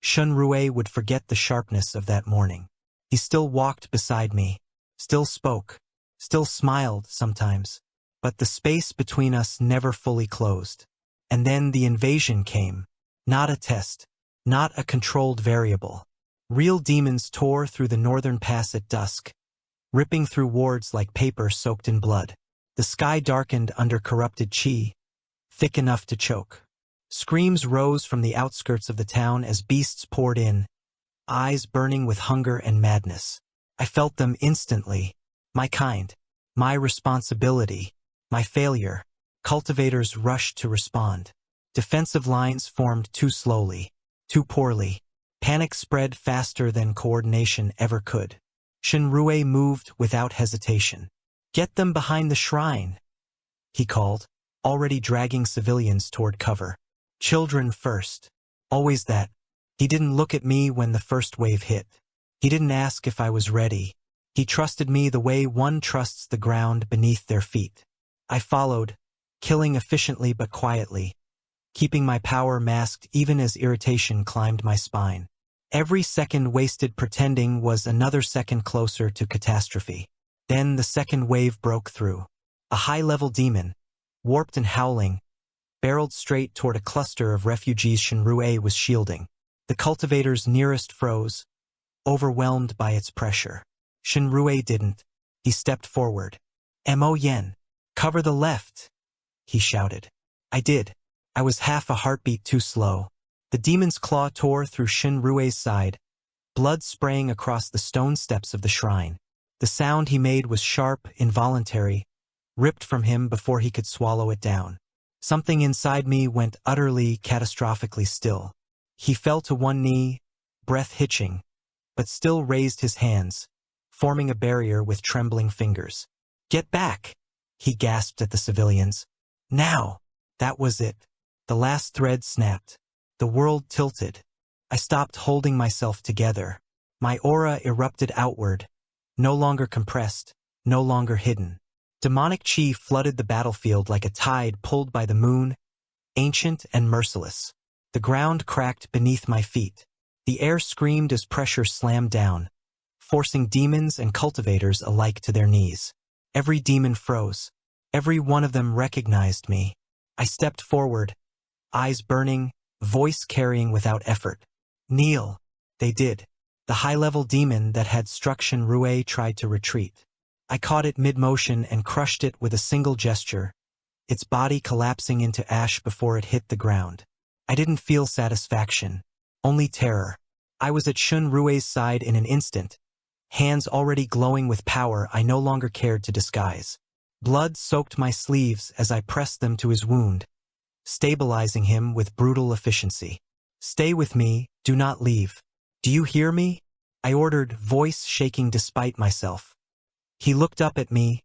Shunrui would forget the sharpness of that morning. He still walked beside me, still spoke, still smiled sometimes, but the space between us never fully closed. And then the invasion came, not a test, not a controlled variable. Real demons tore through the northern pass at dusk, ripping through wards like paper soaked in blood. The sky darkened under corrupted chi, thick enough to choke. Screams rose from the outskirts of the town as beasts poured in, eyes burning with hunger and madness. I felt them instantly. My kind, my responsibility, my failure. Cultivators rushed to respond. Defensive lines formed too slowly, too poorly. Panic spread faster than coordination ever could. Shunrui moved without hesitation. "Get them behind the shrine," he called, already dragging civilians toward cover. "Children first." Always that. He didn't look at me when the first wave hit. He didn't ask if I was ready. He trusted me the way one trusts the ground beneath their feet. I followed, killing efficiently but quietly, keeping my power masked even as irritation climbed my spine. Every second wasted pretending was another second closer to catastrophe. Then the second wave broke through. A high-level demon, warped and howling, barreled straight toward a cluster of refugees Shunrui was shielding. The cultivators nearest froze, overwhelmed by its pressure. Shunrui didn't. He stepped forward. "Mo Yen, cover the left," he shouted. I did. I was half a heartbeat too slow. The demon's claw tore through Shunrui's side, blood spraying across the stone steps of the shrine. The sound he made was sharp, involuntary, ripped from him before he could swallow it down. Something inside me went utterly, catastrophically still. He fell to one knee, breath hitching, but still raised his hands, forming a barrier with trembling fingers. "Get back!" he gasped at the civilians. "Now!" That was it. The last thread snapped. The world tilted. I stopped holding myself together. My aura erupted outward, no longer compressed, no longer hidden. Demonic chi flooded the battlefield like a tide pulled by the moon, ancient and merciless. The ground cracked beneath my feet. The air screamed as pressure slammed down, forcing demons and cultivators alike to their knees. Every demon froze. Every one of them recognized me. I stepped forward, eyes burning, voice carrying without effort. "Kneel." They did. The high-level demon that had struck Shunrui tried to retreat. I caught it mid-motion and crushed it with a single gesture, its body collapsing into ash before it hit the ground. I didn't feel satisfaction, only terror. I was at Shunrui's side in an instant, hands already glowing with power I no longer cared to disguise. Blood soaked my sleeves as I pressed them to his wound, stabilizing him with brutal efficiency. "Stay with me, do not leave. Do you hear me?" I ordered, voice shaking despite myself. He looked up at me,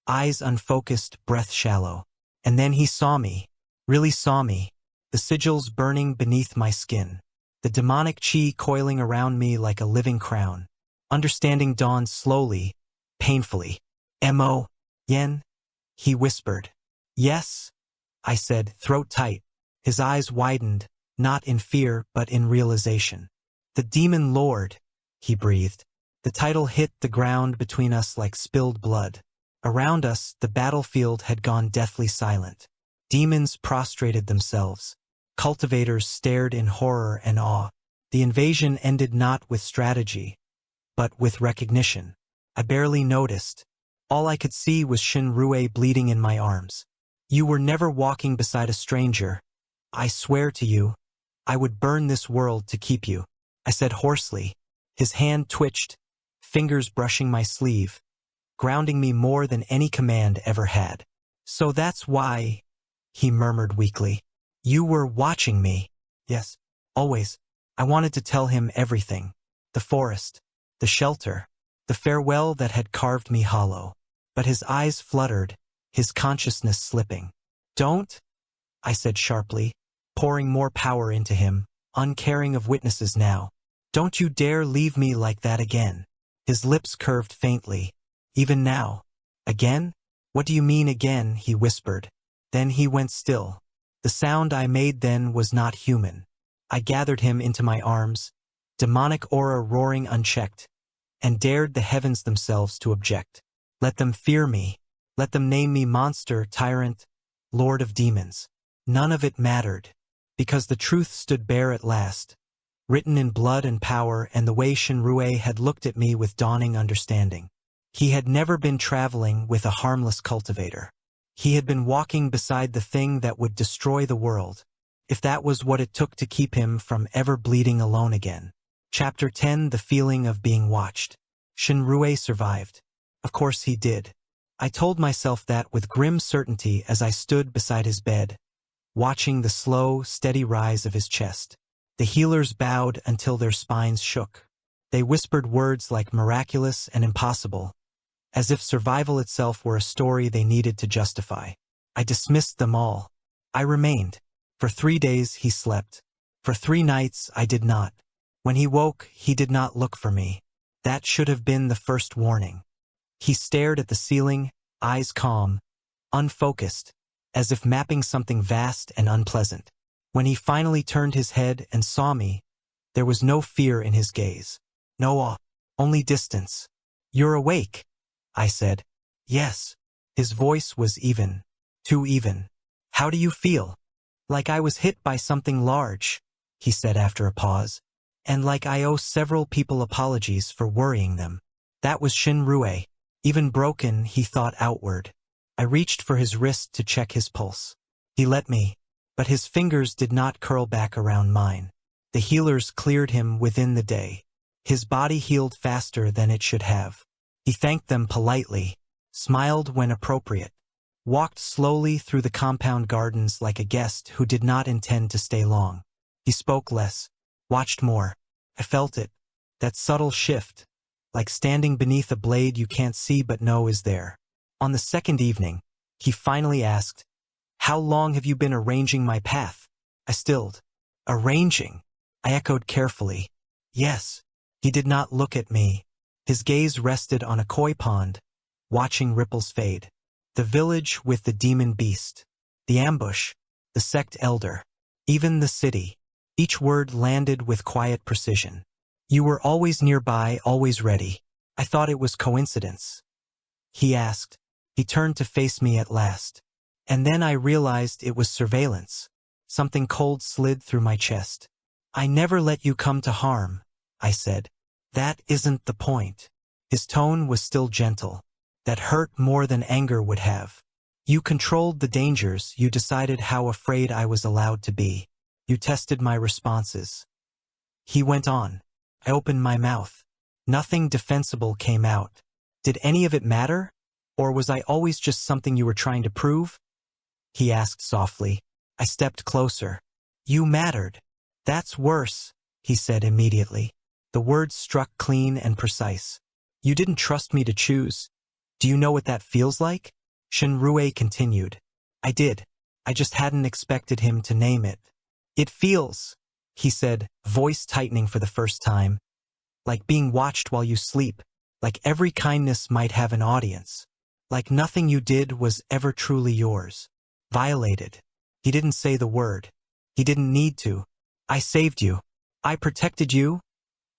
eyes unfocused, breath shallow. And then he saw me, really saw me, the sigils burning beneath my skin, the demonic chi coiling around me like a living crown. Understanding dawned slowly, painfully. "Mo Yen?" he whispered. "Yes," I said, throat tight. His eyes widened, not in fear but in realization. "The Demon Lord," he breathed. The title hit the ground between us like spilled blood. Around us, the battlefield had gone deathly silent. Demons prostrated themselves. Cultivators stared in horror and awe. The invasion ended not with strategy, but with recognition. I barely noticed. All I could see was Shunrui bleeding in my arms. "You were never walking beside a stranger. I swear to you, I would burn this world to keep you," I said hoarsely. His hand twitched, fingers brushing my sleeve, grounding me more than any command ever had. "So that's why," he murmured weakly. "You were watching me." "Yes, always." I wanted to tell him everything. The forest, the shelter, the farewell that had carved me hollow. but his eyes fluttered, his consciousness slipping. "Don't," I said sharply, pouring more power into him, uncaring of witnesses now. "Don't you dare leave me like that again." His lips curved faintly. "Even now? Again? What do you mean again?" he whispered. Then he went still. The sound I made then was not human. I gathered him into my arms, demonic aura roaring unchecked, and dared the heavens themselves to object. Let them fear me. Let them name me monster, tyrant, lord of demons. None of it mattered, because the truth stood bare at last, written in blood and power, and the way Shinrue had looked at me with dawning understanding. He had never been traveling with a harmless cultivator. He had been walking beside the thing that would destroy the world, if that was what it took to keep him from ever bleeding alone again. Chapter 10: The Feeling of Being Watched. Shinrue survived. Of course he did. I told myself that with grim certainty as I stood beside his bed, watching the slow, steady rise of his chest. The healers bowed until their spines shook. They whispered words like miraculous and impossible, as if survival itself were a story they needed to justify. I dismissed them all. I remained. For 3 days he slept. For 3 nights I did not. When he woke, he did not look for me. That should have been the first warning. He stared at the ceiling, eyes calm, unfocused, as if mapping something vast and unpleasant. When he finally turned his head and saw me, there was no fear in his gaze. No awe, only distance. "You're awake," I said. "Yes." His voice was even. Too even. "How do you feel?" "Like I was hit by something large," he said after a pause. "And like I owe several people apologies for worrying them." That was Shinrue. Even broken, he thought outward. I reached for his wrist to check his pulse. He let me, but his fingers did not curl back around mine. The healers cleared him within the day. His body healed faster than it should have. He thanked them politely, smiled when appropriate, walked slowly through the compound gardens like a guest who did not intend to stay long. He spoke less, watched more. I felt it, that subtle shift, like standing beneath a blade you can't see but know is there. On the second evening, he finally asked, "How long have you been arranging my path?" I stilled. "Arranging?" I echoed carefully. "Yes." He did not look at me. His gaze rested on a koi pond, watching ripples fade. The village with the demon beast. The ambush. The sect elder. Even the city. Each word landed with quiet precision. "You were always nearby, always ready. I thought it was coincidence." He asked. He turned to face me at last. And then I realized it was surveillance. Something cold slid through my chest. "I never let you come to harm," I said. "That isn't the point." His tone was still gentle. "That hurt more than anger would have. You controlled the dangers, you decided how afraid I was allowed to be. You tested my responses." He went on. I opened my mouth. Nothing defensible came out. "Did any of it matter? Or was I always just something you were trying to prove?" He asked softly. I stepped closer. "You mattered." "That's worse," he said immediately. The words struck clean and precise. "You didn't trust me to choose. Do you know what that feels like?" Shinrue continued. "I did. I just hadn't expected him to name it." "It feels," he said, voice tightening for the first time, "like being watched while you sleep, like every kindness might have an audience, like nothing you did was ever truly yours. Violated." He didn't say the word. He didn't need to. "I saved you. I protected you,"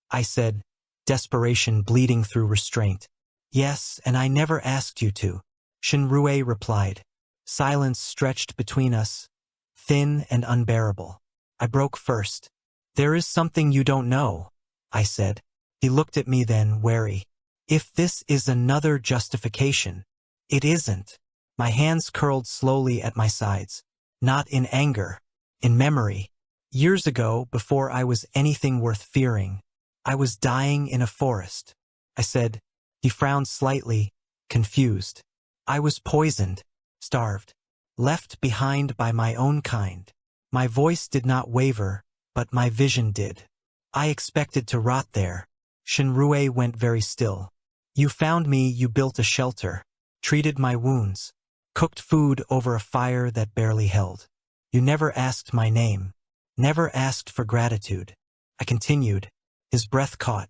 I said, desperation bleeding through restraint. "Yes, and I never asked you to," Shinrue replied. Silence stretched between us, thin and unbearable. I broke first. "There is something you don't know," I said. He looked at me then, wary. "If this is another justification." "It isn't." My hands curled slowly at my sides. Not in anger. In memory. Years ago, before I was anything worth fearing, I was dying in a forest. I said. He frowned slightly, confused. I was poisoned, starved, left behind by my own kind. My voice did not waver, but my vision did. I expected to rot there. Shinrue went very still. "You found me, you built a shelter." treated my wounds, cooked food over a fire that barely held. You never asked my name, never asked for gratitude. I continued. His breath caught.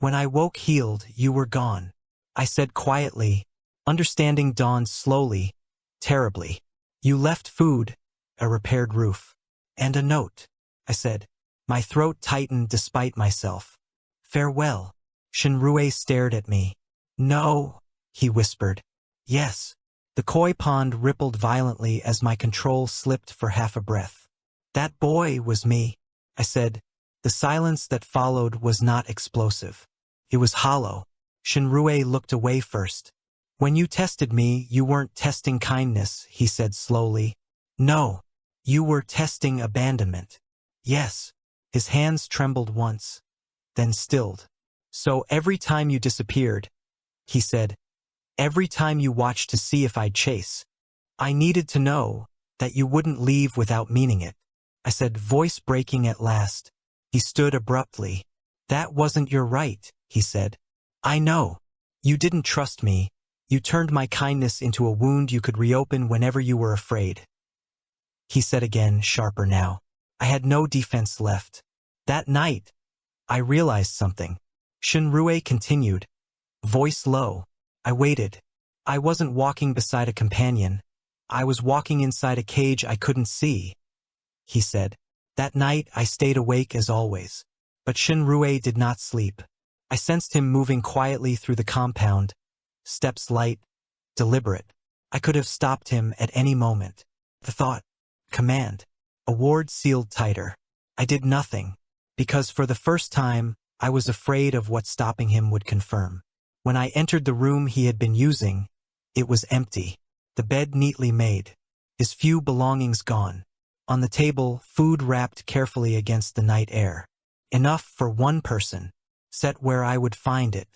When I woke healed, you were gone. I said quietly. Understanding dawned slowly, terribly. You left food, a repaired roof, and a note, I said. My throat tightened despite myself. Farewell. Shinrue stared at me. No, he whispered. Yes. The koi pond rippled violently as my control slipped for half a breath. That boy was me, I said. The silence that followed was not explosive. It was hollow. Shinrue looked away first. When you tested me, you weren't testing kindness, he said slowly. No, you were testing abandonment. Yes. His hands trembled once, then stilled. So every time you disappeared, he said, every time you watched to see if I'd chase, I needed to know that you wouldn't leave without meaning it. I said, voice breaking at last. He stood abruptly. That wasn't your right, he said. I know. You didn't trust me. You turned my kindness into a wound you could reopen whenever you were afraid. He said again, sharper now. I had no defense left. That night, I realized something. Shinrue continued, voice low. I waited. I wasn't walking beside a companion. I was walking inside a cage I couldn't see. He said. That night I stayed awake as always. But Shinrue did not sleep. I sensed him moving quietly through the compound, steps light, deliberate. I could have stopped him at any moment. The thought, command, a ward sealed tighter. I did nothing, because for the first time, I was afraid of what stopping him would confirm. When I entered the room he had been using, it was empty. The bed neatly made, his few belongings gone. On the table, food wrapped carefully against the night air. Enough for one person, set where I would find it.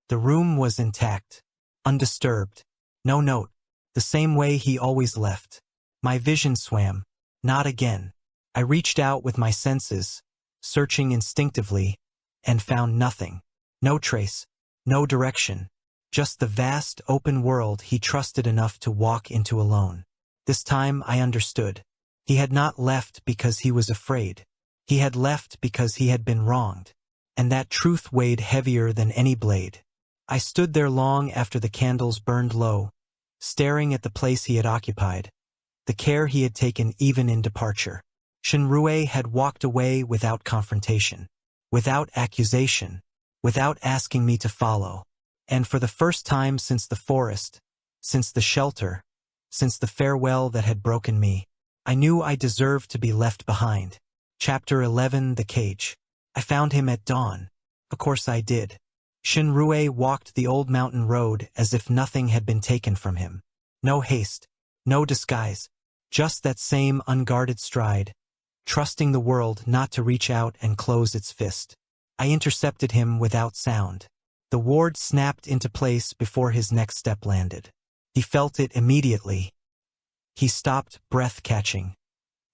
The room was intact, undisturbed. No note, the same way he always left. My vision swam. Not again. I reached out with my senses, searching instinctively, and found nothing. No trace, no direction. Just the vast, open world he trusted enough to walk into alone. This time I understood. He had not left because he was afraid. He had left because he had been wronged. And that truth weighed heavier than any blade. I stood there long after the candles burned low, staring at the place he had occupied, the care he had taken even in departure. Shinrue had walked away without confrontation, without accusation, without asking me to follow. And for the first time since the forest, since the shelter, since the farewell that had broken me, I knew I deserved to be left behind. Chapter 11, The Cage. I found him at dawn. Of course I did. Shinrue walked the old mountain road as if nothing had been taken from him. No haste, no disguise, just that same unguarded stride, trusting the world not to reach out and close its fist. I intercepted him without sound. The ward snapped into place before his next step landed. He felt it immediately. He stopped, breath catching.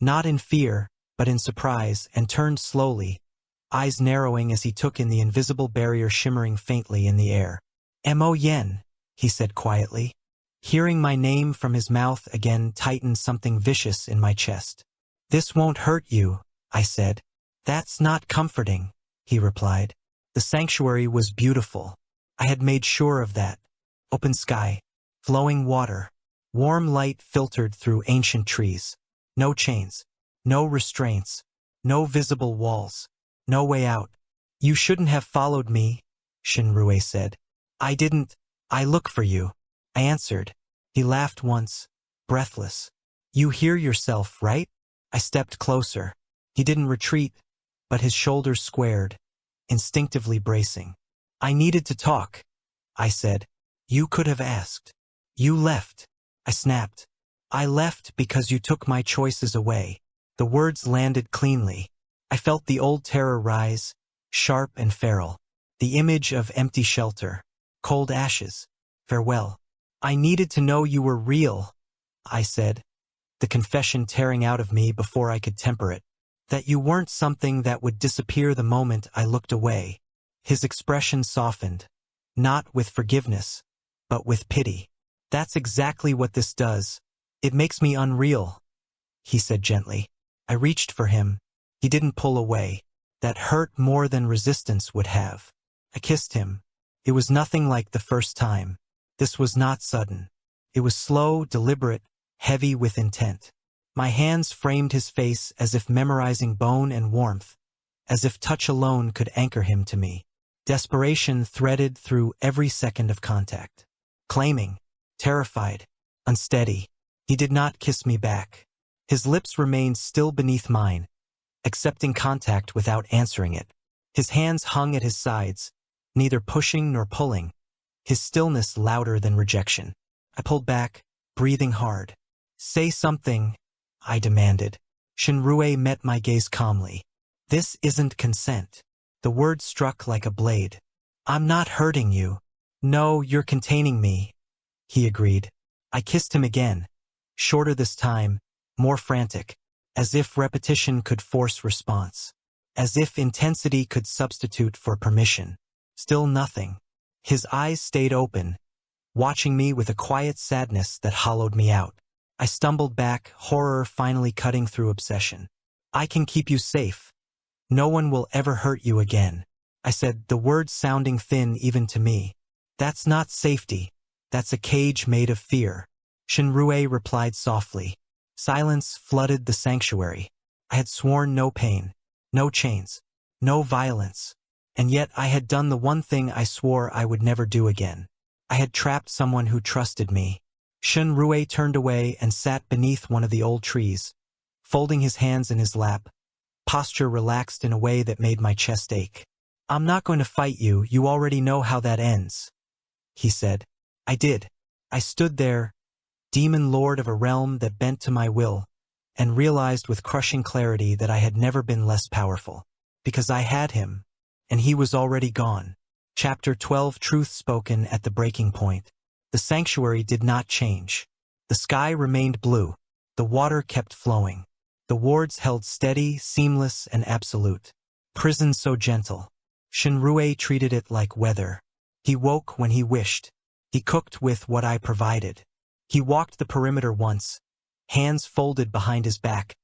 Not in fear, but in surprise, and turned slowly, eyes narrowing as he took in the invisible barrier shimmering faintly in the air. "Mo Yen," he said quietly. Hearing my name from his mouth again tightened something vicious in my chest. "This won't hurt you," I said. "That's not comforting," he replied. The sanctuary was beautiful. I had made sure of that. Open sky, flowing water, warm light filtered through ancient trees. No chains, no restraints, no visible walls, no way out. "You shouldn't have followed me," Shinrue said. "I didn't. I look for you," I answered. He laughed once, breathless. "You hear yourself, right?" I stepped closer. He didn't retreat, but his shoulders squared, instinctively bracing. "I needed to talk," I said. "You could have asked." "You left," I snapped. "I left because you took my choices away." The words landed cleanly. I felt the old terror rise, sharp and feral. The image of empty shelter, cold ashes, farewell. "I needed to know you were real," I said, the confession tearing out of me before I could temper it. "That you weren't something that would disappear the moment I looked away." His expression softened, not with forgiveness, but with pity. That's exactly what this does. It makes me unreal, he said gently. I reached for him. He didn't pull away. That hurt more than resistance would have. I kissed him. It was nothing like the first time. This was not sudden. It was slow, deliberate, heavy with intent. My hands framed his face as if memorizing bone and warmth, as if touch alone could anchor him to me. Desperation threaded through every second of contact. Claiming, terrified, unsteady. He did not kiss me back. His lips remained still beneath mine, accepting contact without answering it. His hands hung at his sides, neither pushing nor pulling, his stillness louder than rejection. I pulled back, breathing hard. Say something, I demanded. Shinrue met my gaze calmly. This isn't consent. The word struck like a blade. I'm not hurting you. No, you're containing me, he agreed. I kissed him again, shorter this time, more frantic, as if repetition could force response, as if intensity could substitute for permission. Still nothing. His eyes stayed open, watching me with a quiet sadness that hollowed me out. I stumbled back, horror finally cutting through obsession. I can keep you safe. No one will ever hurt you again, I said, the words sounding thin even to me. That's not safety. That's a cage made of fear. Shinrue replied softly. Silence flooded the sanctuary. I had sworn no pain, no chains, no violence. And yet I had done the one thing I swore I would never do again. I had trapped someone who trusted me. Shinrue turned away and sat beneath one of the old trees, folding his hands in his lap, posture relaxed in a way that made my chest ache. I'm not going to fight you, you already know how that ends, he said. I did. I stood there, demon lord of a realm that bent to my will, and realized with crushing clarity that I had never been less powerful. Because I had him, and he was already gone. Chapter 12 Truth spoken at the breaking point. The sanctuary did not change. The sky remained blue. The water kept flowing. The wards held steady, seamless, and absolute. Prison so gentle. Shinrue treated it like weather. He woke when he wished. He cooked with what I provided. He walked the perimeter once, hands folded behind his back,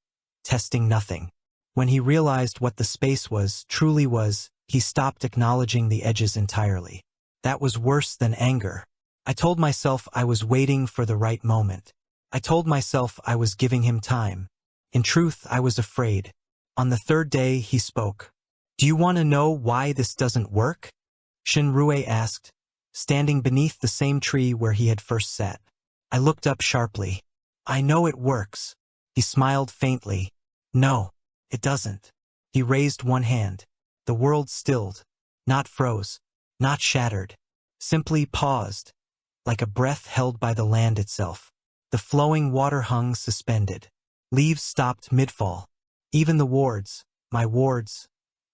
testing nothing. When he realized what the space was, truly was, he stopped acknowledging the edges entirely. That was worse than anger. I told myself I was waiting for the right moment. I told myself I was giving him time. In truth, I was afraid. On the third day, he spoke. Do you want to know why this doesn't work? Shinrue asked, standing beneath the same tree where he had first sat. I looked up sharply. I know it works. He smiled faintly. No, it doesn't. He raised one hand. The world stilled, not froze, not shattered, simply paused, like a breath held by the land itself. The flowing water hung suspended. Leaves stopped mid-fall. Even the wards, my wards,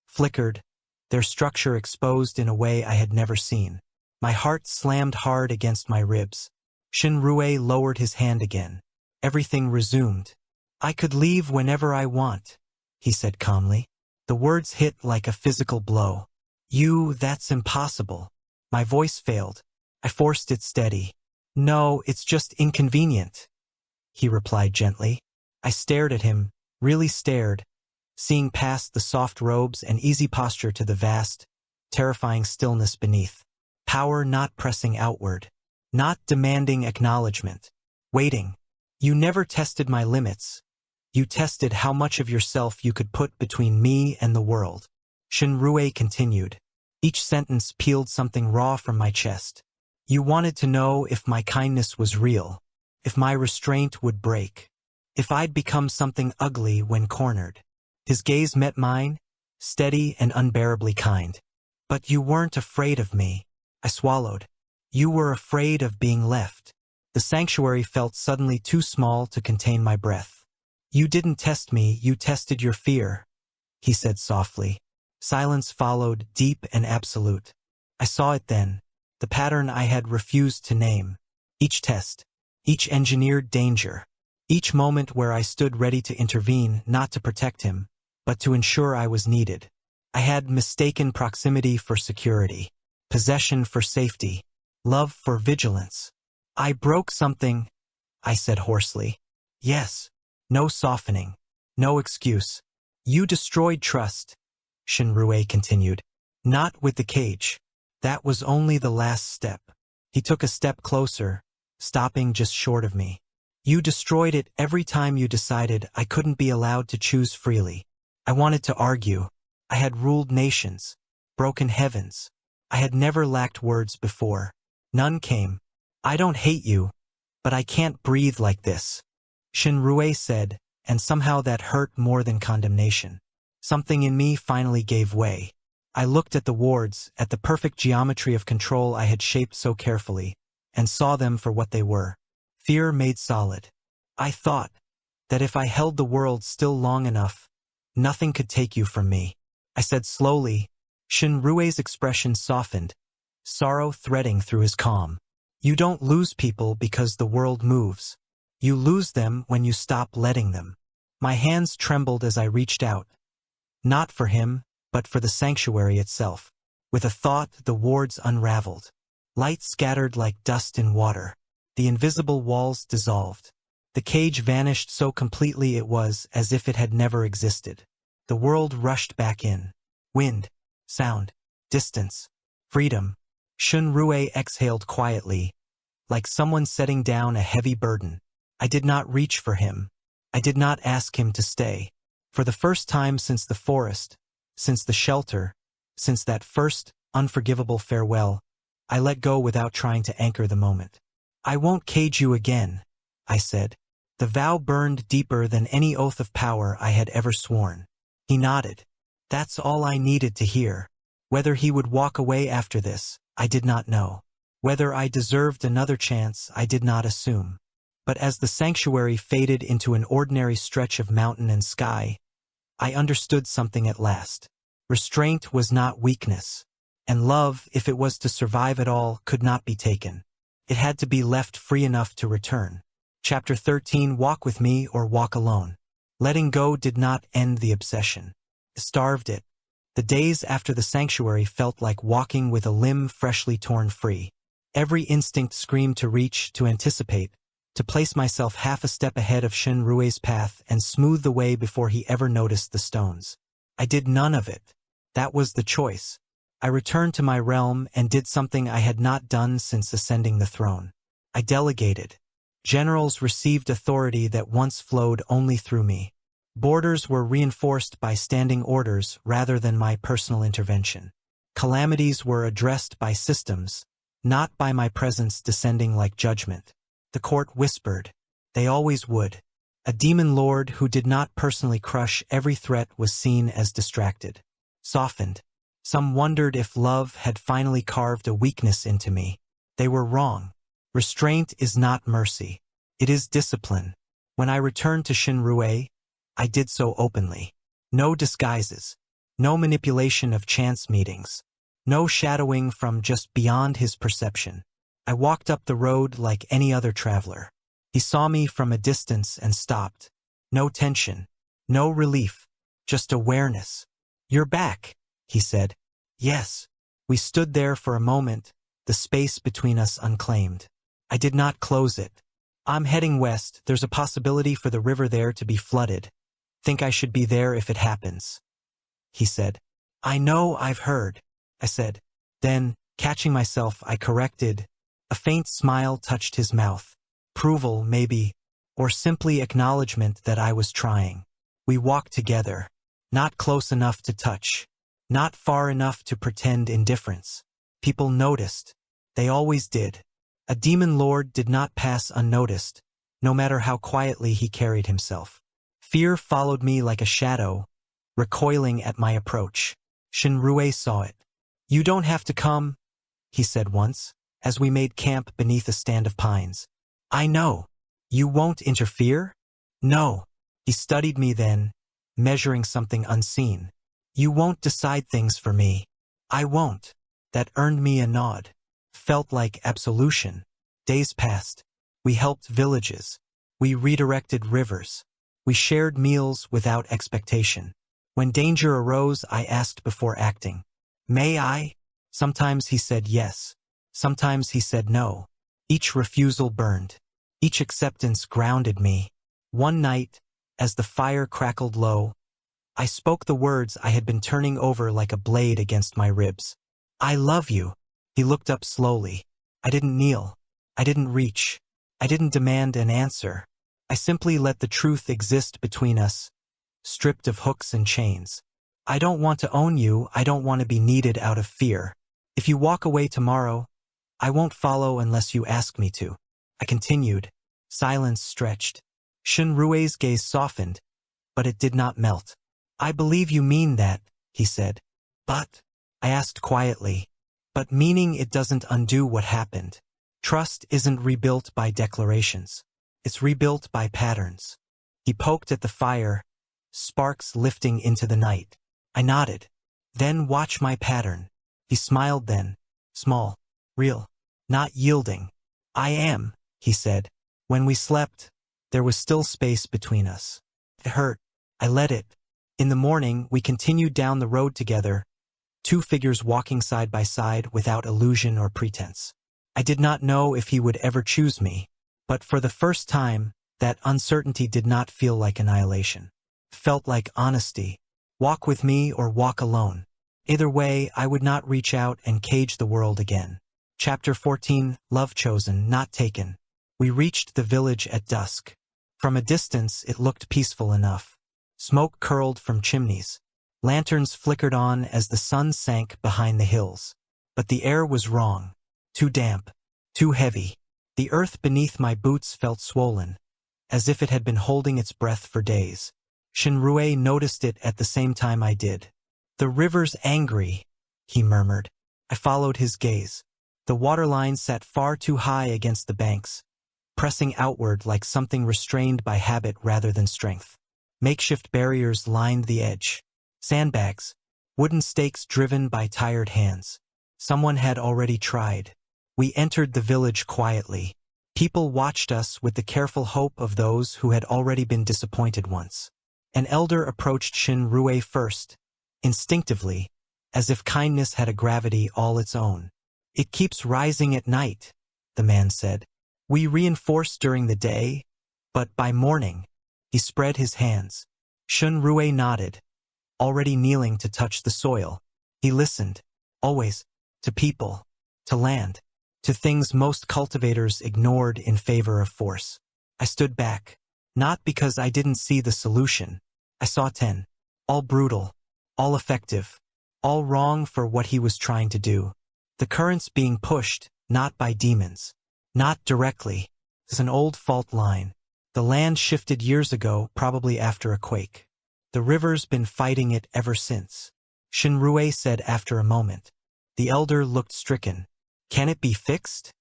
flickered, their structure exposed in a way I had never seen. My heart slammed hard against my ribs. Shinrue lowered his hand again. Everything resumed. I could leave whenever I want, he said calmly. The words hit like a physical blow. That's impossible. My voice failed. I forced it steady. No, it's just inconvenient, he replied gently. I stared at him, really stared, seeing past the soft robes and easy posture to the vast, terrifying stillness beneath. Power not pressing outward, not demanding acknowledgement. Waiting. You never tested my limits. You tested how much of yourself you could put between me and the world. Shinrue continued. Each sentence peeled something raw from my chest. You wanted to know if my kindness was real, if my restraint would break, if I'd become something ugly when cornered. His gaze met mine, steady and unbearably kind. But you weren't afraid of me. I swallowed. You were afraid of being left. The sanctuary felt suddenly too small to contain my breath. You didn't test me, you tested your fear, he said softly. Silence followed, deep and absolute. I saw it then, the pattern I had refused to name. Each test, each engineered danger, each moment where I stood ready to intervene, not to protect him, but to ensure I was needed. I had mistaken proximity for security, possession for safety, love for vigilance. I broke something, I said hoarsely. Yes. No softening. No excuse. You destroyed trust, Shinrue continued. Not with the cage. That was only the last step. He took a step closer, stopping just short of me. You destroyed it every time you decided I couldn't be allowed to choose freely. I wanted to argue. I had ruled nations, broken heavens. I had never lacked words before. None came. I don't hate you, but I can't breathe like this, Shinrue said, and somehow that hurt more than condemnation. Something in me finally gave way. I looked at the wards, at the perfect geometry of control I had shaped so carefully, and saw them for what they were. Fear made solid. I thought that if I held the world still long enough, nothing could take you from me. I said slowly. Shinrue's expression softened, sorrow threading through his calm. You don't lose people because the world moves. You lose them when you stop letting them. My hands trembled as I reached out. Not for him, but for the sanctuary itself. With a thought, the wards unraveled. Light scattered like dust in water. The invisible walls dissolved. The cage vanished so completely it was as if it had never existed. The world rushed back in. Wind, sound, distance, freedom. Shinrue exhaled quietly, like someone setting down a heavy burden. I did not reach for him. I did not ask him to stay. For the first time since the forest, since the shelter, since that first, unforgivable farewell, I let go without trying to anchor the moment. I won't cage you again, I said. The vow burned deeper than any oath of power I had ever sworn. He nodded. That's all I needed to hear. Whether he would walk away after this, I did not know. Whether I deserved another chance, I did not assume. But as the sanctuary faded into an ordinary stretch of mountain and sky, I understood something at last. Restraint was not weakness, and love, if it was to survive at all, could not be taken. It had to be left free enough to return. Chapter 13, Walk with Me or Walk Alone. Letting go did not end the obsession. It starved it. The days after the sanctuary felt like walking with a limb freshly torn free. Every instinct screamed to reach, to anticipate, to place myself half a step ahead of Shinrue's path and smooth the way before he ever noticed the stones. I did none of it. That was the choice. I returned to my realm and did something I had not done since ascending the throne. I delegated. Generals received authority that once flowed only through me. Borders were reinforced by standing orders rather than my personal intervention. Calamities were addressed by systems, not by my presence descending like judgment. The court whispered. They always would. A demon lord who did not personally crush every threat was seen as distracted, softened. Some wondered if love had finally carved a weakness into me. They were wrong. Restraint is not mercy. It is discipline. When I returned to Shinrue, I did so openly. No disguises. No manipulation of chance meetings. No shadowing from just beyond his perception. I walked up the road like any other traveler. He saw me from a distance and stopped. No tension. No relief. Just awareness. You're back, he said. Yes. We stood there for a moment, the space between us unclaimed. I did not close it. I'm heading west. There's a possibility for the river there to be flooded. Think I should be there if it happens, he said. I know, I've heard, I said. Then, catching myself, I corrected. A faint smile touched his mouth. Approval, maybe, or simply acknowledgement that I was trying. We walked together. Not close enough to touch. Not far enough to pretend indifference. People noticed. They always did. A demon lord did not pass unnoticed, no matter how quietly he carried himself. Fear followed me like a shadow, recoiling at my approach. Shinrue saw it. You don't have to come, he said once, as we made camp beneath a stand of pines. I know. You won't interfere? No. He studied me then, measuring something unseen. You won't decide things for me. I won't. That earned me a nod. Felt like absolution. Days passed. We helped villages. We redirected rivers. We shared meals without expectation. When danger arose, I asked before acting. May I? Sometimes he said yes. Sometimes he said no. Each refusal burned. Each acceptance grounded me. One night, as the fire crackled low, I spoke the words I had been turning over like a blade against my ribs. I love you. He looked up slowly. I didn't kneel. I didn't reach. I didn't demand an answer. I simply let the truth exist between us, stripped of hooks and chains. I don't want to own you. I don't want to be needed out of fear. If you walk away tomorrow, I won't follow unless you ask me to. I continued. Silence stretched. Shinrue's gaze softened, but it did not melt. I believe you mean that, he said. But, I asked quietly, but meaning it doesn't undo what happened. Trust isn't rebuilt by declarations. It's rebuilt by patterns. He poked at the fire, sparks lifting into the night. I nodded. Then watch my pattern. He smiled then. Small. Real. Not yielding. I am, he said. When we slept, there was still space between us. It hurt. I let it. In the morning, we continued down the road together, two figures walking side by side without illusion or pretense. I did not know if he would ever choose me, but for the first time, that uncertainty did not feel like annihilation. It felt like honesty. Walk with me or walk alone. Either way, I would not reach out and cage the world again. Chapter 14, Love Chosen, Not Taken. We reached the village at dusk. From a distance, it looked peaceful enough. Smoke curled from chimneys. Lanterns flickered on as the sun sank behind the hills. But the air was wrong. Too damp. Too heavy. The earth beneath my boots felt swollen, as if it had been holding its breath for days. Shinrue noticed it at the same time I did. The river's angry, he murmured. I followed his gaze. The waterline sat far too high against the banks, pressing outward like something restrained by habit rather than strength. Makeshift barriers lined the edge. Sandbags. Wooden stakes driven by tired hands. Someone had already tried. We entered the village quietly. People watched us with the careful hope of those who had already been disappointed once. An elder approached Shinrue first, instinctively, as if kindness had a gravity all its own. It keeps rising at night, the man said. We reinforce during the day, but by morning, he spread his hands. Shinrue nodded, already kneeling to touch the soil. He listened, always, to people, to land, to things most cultivators ignored in favor of force. I stood back, not because I didn't see the solution. I saw 10, all brutal, all effective, all wrong for what he was trying to do. The currents being pushed, not by demons, not directly, as an old fault line. The land shifted years ago, probably after a quake. The river's been fighting it ever since. Shinrue said after a moment. The elder looked stricken. Can it be fixed?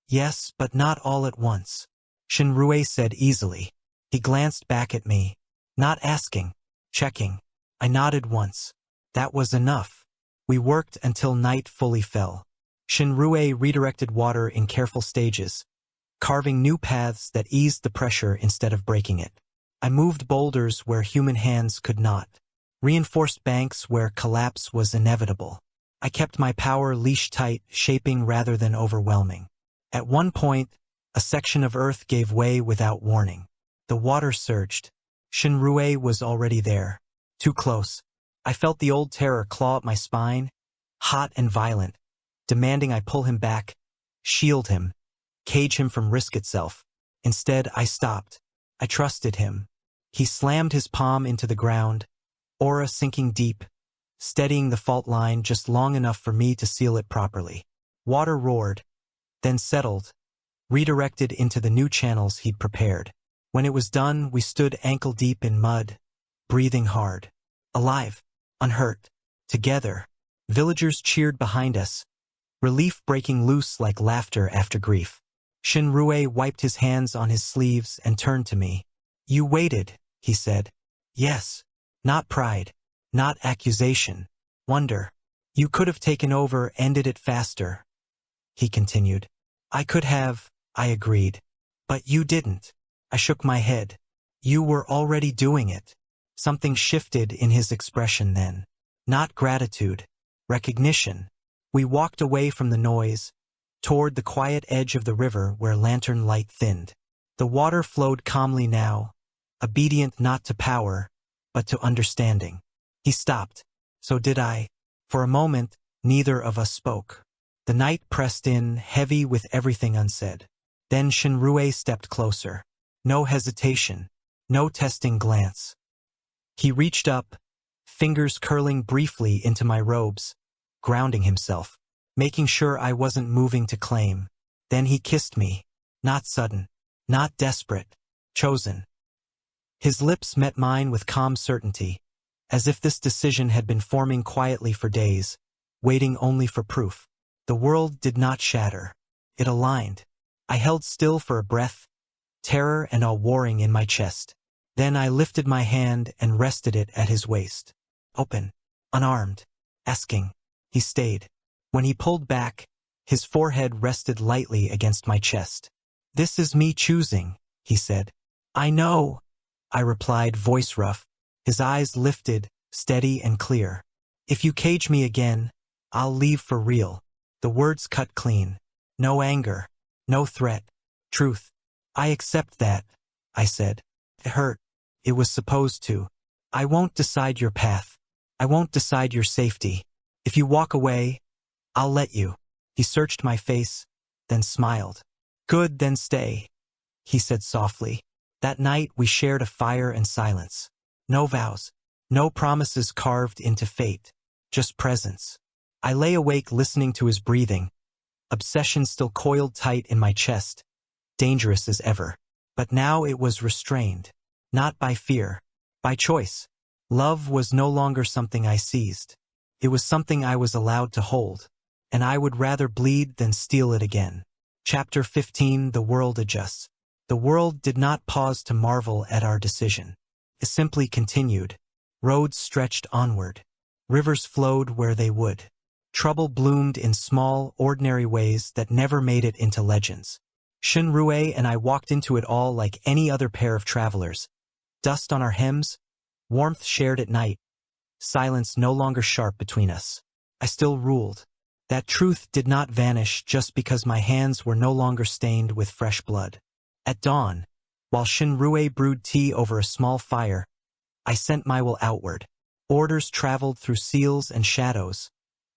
Yes, but not all at once. Shinrue said easily. He glanced back at me. Not asking. Checking. I nodded once. That was enough. We worked until night fully fell. Shinrue redirected water in careful stages, carving new paths that eased the pressure instead of breaking it. I moved boulders where human hands could not, reinforced banks where collapse was inevitable. I kept my power leash tight, shaping rather than overwhelming. At one point, a section of earth gave way without warning. The water surged. Shinrue was already there. Too close. I felt the old terror claw at my spine, hot and violent, demanding I pull him back, shield him, cage him from risk itself. Instead, I stopped. I trusted him. He slammed his palm into the ground, aura sinking deep, steadying the fault line just long enough for me to seal it properly. Water roared, then settled, redirected into the new channels he'd prepared. When it was done, we stood ankle-deep in mud, breathing hard. Alive, unhurt, together. Villagers cheered behind us, relief breaking loose like laughter after grief. Shinrue wiped his hands on his sleeves and turned to me. You waited, he said. Yes. Not pride. Not accusation. Wonder. You could have taken over, ended it faster. He continued. I could have, I agreed. But you didn't. I shook my head. You were already doing it. Something shifted in his expression then. Not gratitude. Recognition. We walked away from the noise, toward the quiet edge of the river where lantern light thinned. The water flowed calmly now, obedient not to power, but to understanding. He stopped. So did I. For a moment, neither of us spoke. The night pressed in, heavy with everything unsaid. Then Shinrue stepped closer. No hesitation, no testing glance. He reached up, fingers curling briefly into my robes, grounding himself, making sure I wasn't moving to claim. Then he kissed me, not sudden, not desperate, chosen. His lips met mine with calm certainty, as if this decision had been forming quietly for days, waiting only for proof. The world did not shatter. It aligned. I held still for a breath, terror and awe warring in my chest. Then I lifted my hand and rested it at his waist. Open, unarmed, asking. He stayed. When he pulled back, his forehead rested lightly against my chest. "This is me choosing," he said. "I know," I replied, voice rough. His eyes lifted, steady and clear. "If you cage me again, I'll leave for real." The words cut clean. No anger, no threat. Truth. "I accept that," I said. It hurt. It was supposed to. "I won't decide your path. I won't decide your safety. If you walk away, I'll let you." He searched my face, then smiled. "Good, then stay," he said softly. That night we shared a fire and silence. No vows, no promises carved into fate, just presence. I lay awake listening to his breathing, obsession still coiled tight in my chest, dangerous as ever. But now it was restrained, not by fear, by choice. Love was no longer something I seized. It was something I was allowed to hold, and I would rather bleed than steal it again. Chapter 15. The world adjusts. The world did not pause to marvel at our decision. It simply continued. Roads stretched onward. Rivers flowed where they would. Trouble bloomed in small, ordinary ways that never made it into legends. Shinrue and I walked into it all like any other pair of travelers. Dust on our hems, warmth shared at night, silence no longer sharp between us. I still ruled. That truth did not vanish just because my hands were no longer stained with fresh blood. At dawn, while Shinrue brewed tea over a small fire, I sent my will outward. Orders traveled through seals and shadows,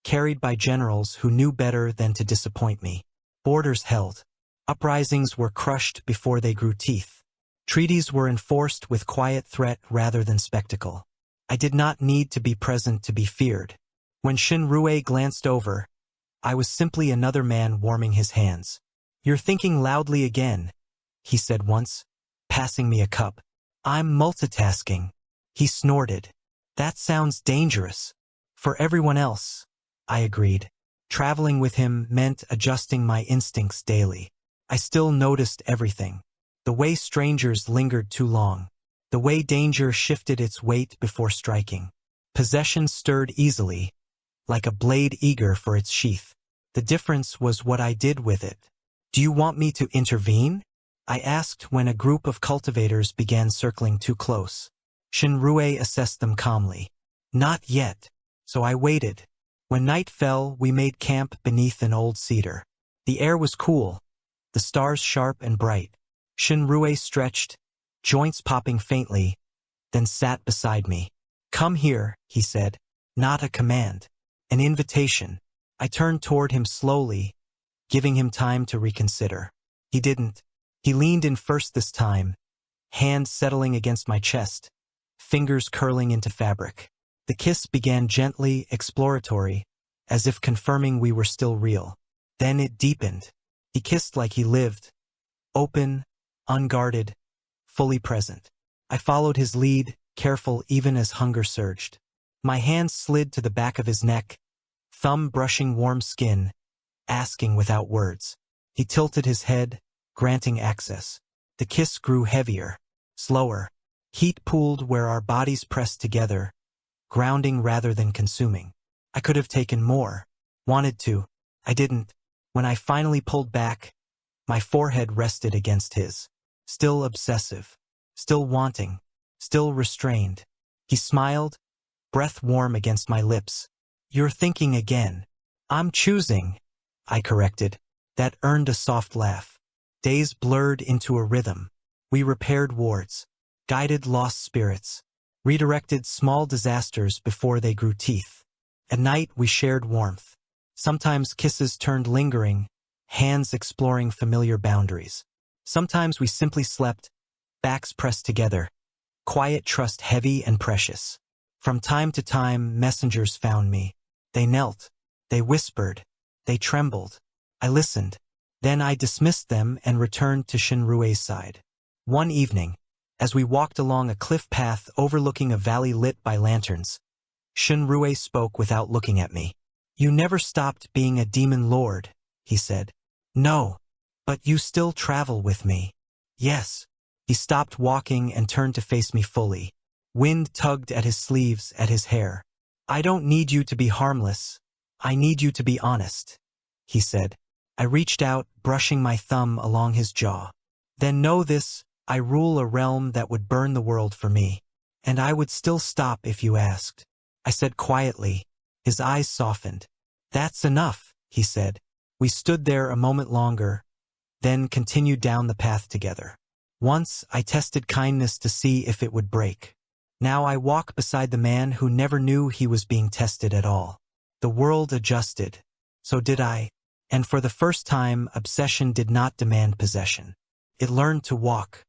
carried by generals who knew better than to disappoint me. Borders held. Uprisings were crushed before they grew teeth. Treaties were enforced with quiet threat rather than spectacle. I did not need to be present to be feared. When Shinrue glanced over, I was simply another man warming his hands. "You're thinking loudly again," he said once, passing me a cup. "I'm multitasking," he snorted. "That sounds dangerous." "For everyone else," I agreed. Traveling with him meant adjusting my instincts daily. I still noticed everything. The way strangers lingered too long. The way danger shifted its weight before striking. Possession stirred easily, like a blade eager for its sheath. The difference was what I did with it. "Do you want me to intervene?" I asked when a group of cultivators began circling too close. Shinrue assessed them calmly. "Not yet." So I waited. When night fell, we made camp beneath an old cedar. The air was cool, the stars sharp and bright. Shinrue stretched, joints popping faintly, then sat beside me. "Come here," he said. Not a command, an invitation. I turned toward him slowly, giving him time to reconsider. He didn't. He leaned in first this time, hand settling against my chest, fingers curling into fabric. The kiss began gently, exploratory, as if confirming we were still real. Then it deepened. He kissed like he lived, open, unguarded, fully present. I followed his lead, careful even as hunger surged. My hand slid to the back of his neck, thumb brushing warm skin, asking without words. He tilted his head, granting access. The kiss grew heavier, slower. Heat pooled where our bodies pressed together, grounding rather than consuming. I could have taken more, wanted to. I didn't. When I finally pulled back, my forehead rested against his. Still obsessive, still wanting, still restrained. He smiled, breath warm against my lips. "You're thinking again." "I'm choosing," I corrected. that earned a soft laugh. Days blurred into a rhythm. We repaired wards, guided lost spirits, redirected small disasters before they grew teeth. At night we shared warmth. Sometimes kisses turned lingering, hands exploring familiar boundaries. Sometimes we simply slept, backs pressed together, quiet trust heavy and precious. From time to time, messengers found me. They knelt, they whispered, they trembled. I listened. Then I dismissed them and returned to Shinrue's side. One evening, as we walked along a cliff path overlooking a valley lit by lanterns, Shinrue spoke without looking at me. "You never stopped being a demon lord," he said. "No, but you still travel with me." "Yes." He stopped walking and turned to face me fully. Wind tugged at his sleeves, at his hair. "I don't need you to be harmless. I need you to be honest," he said. I reached out, brushing my thumb along his jaw. "Then know this, I rule a realm that would burn the world for me. And I would still stop if you asked," I said quietly. His eyes softened. "That's enough," he said. We stood there a moment longer, then continued down the path together. Once I tested kindness to see if it would break. Now I walk beside the man who never knew he was being tested at all. The world adjusted. So did I. And for the first time, obsession did not demand possession. It learned to walk.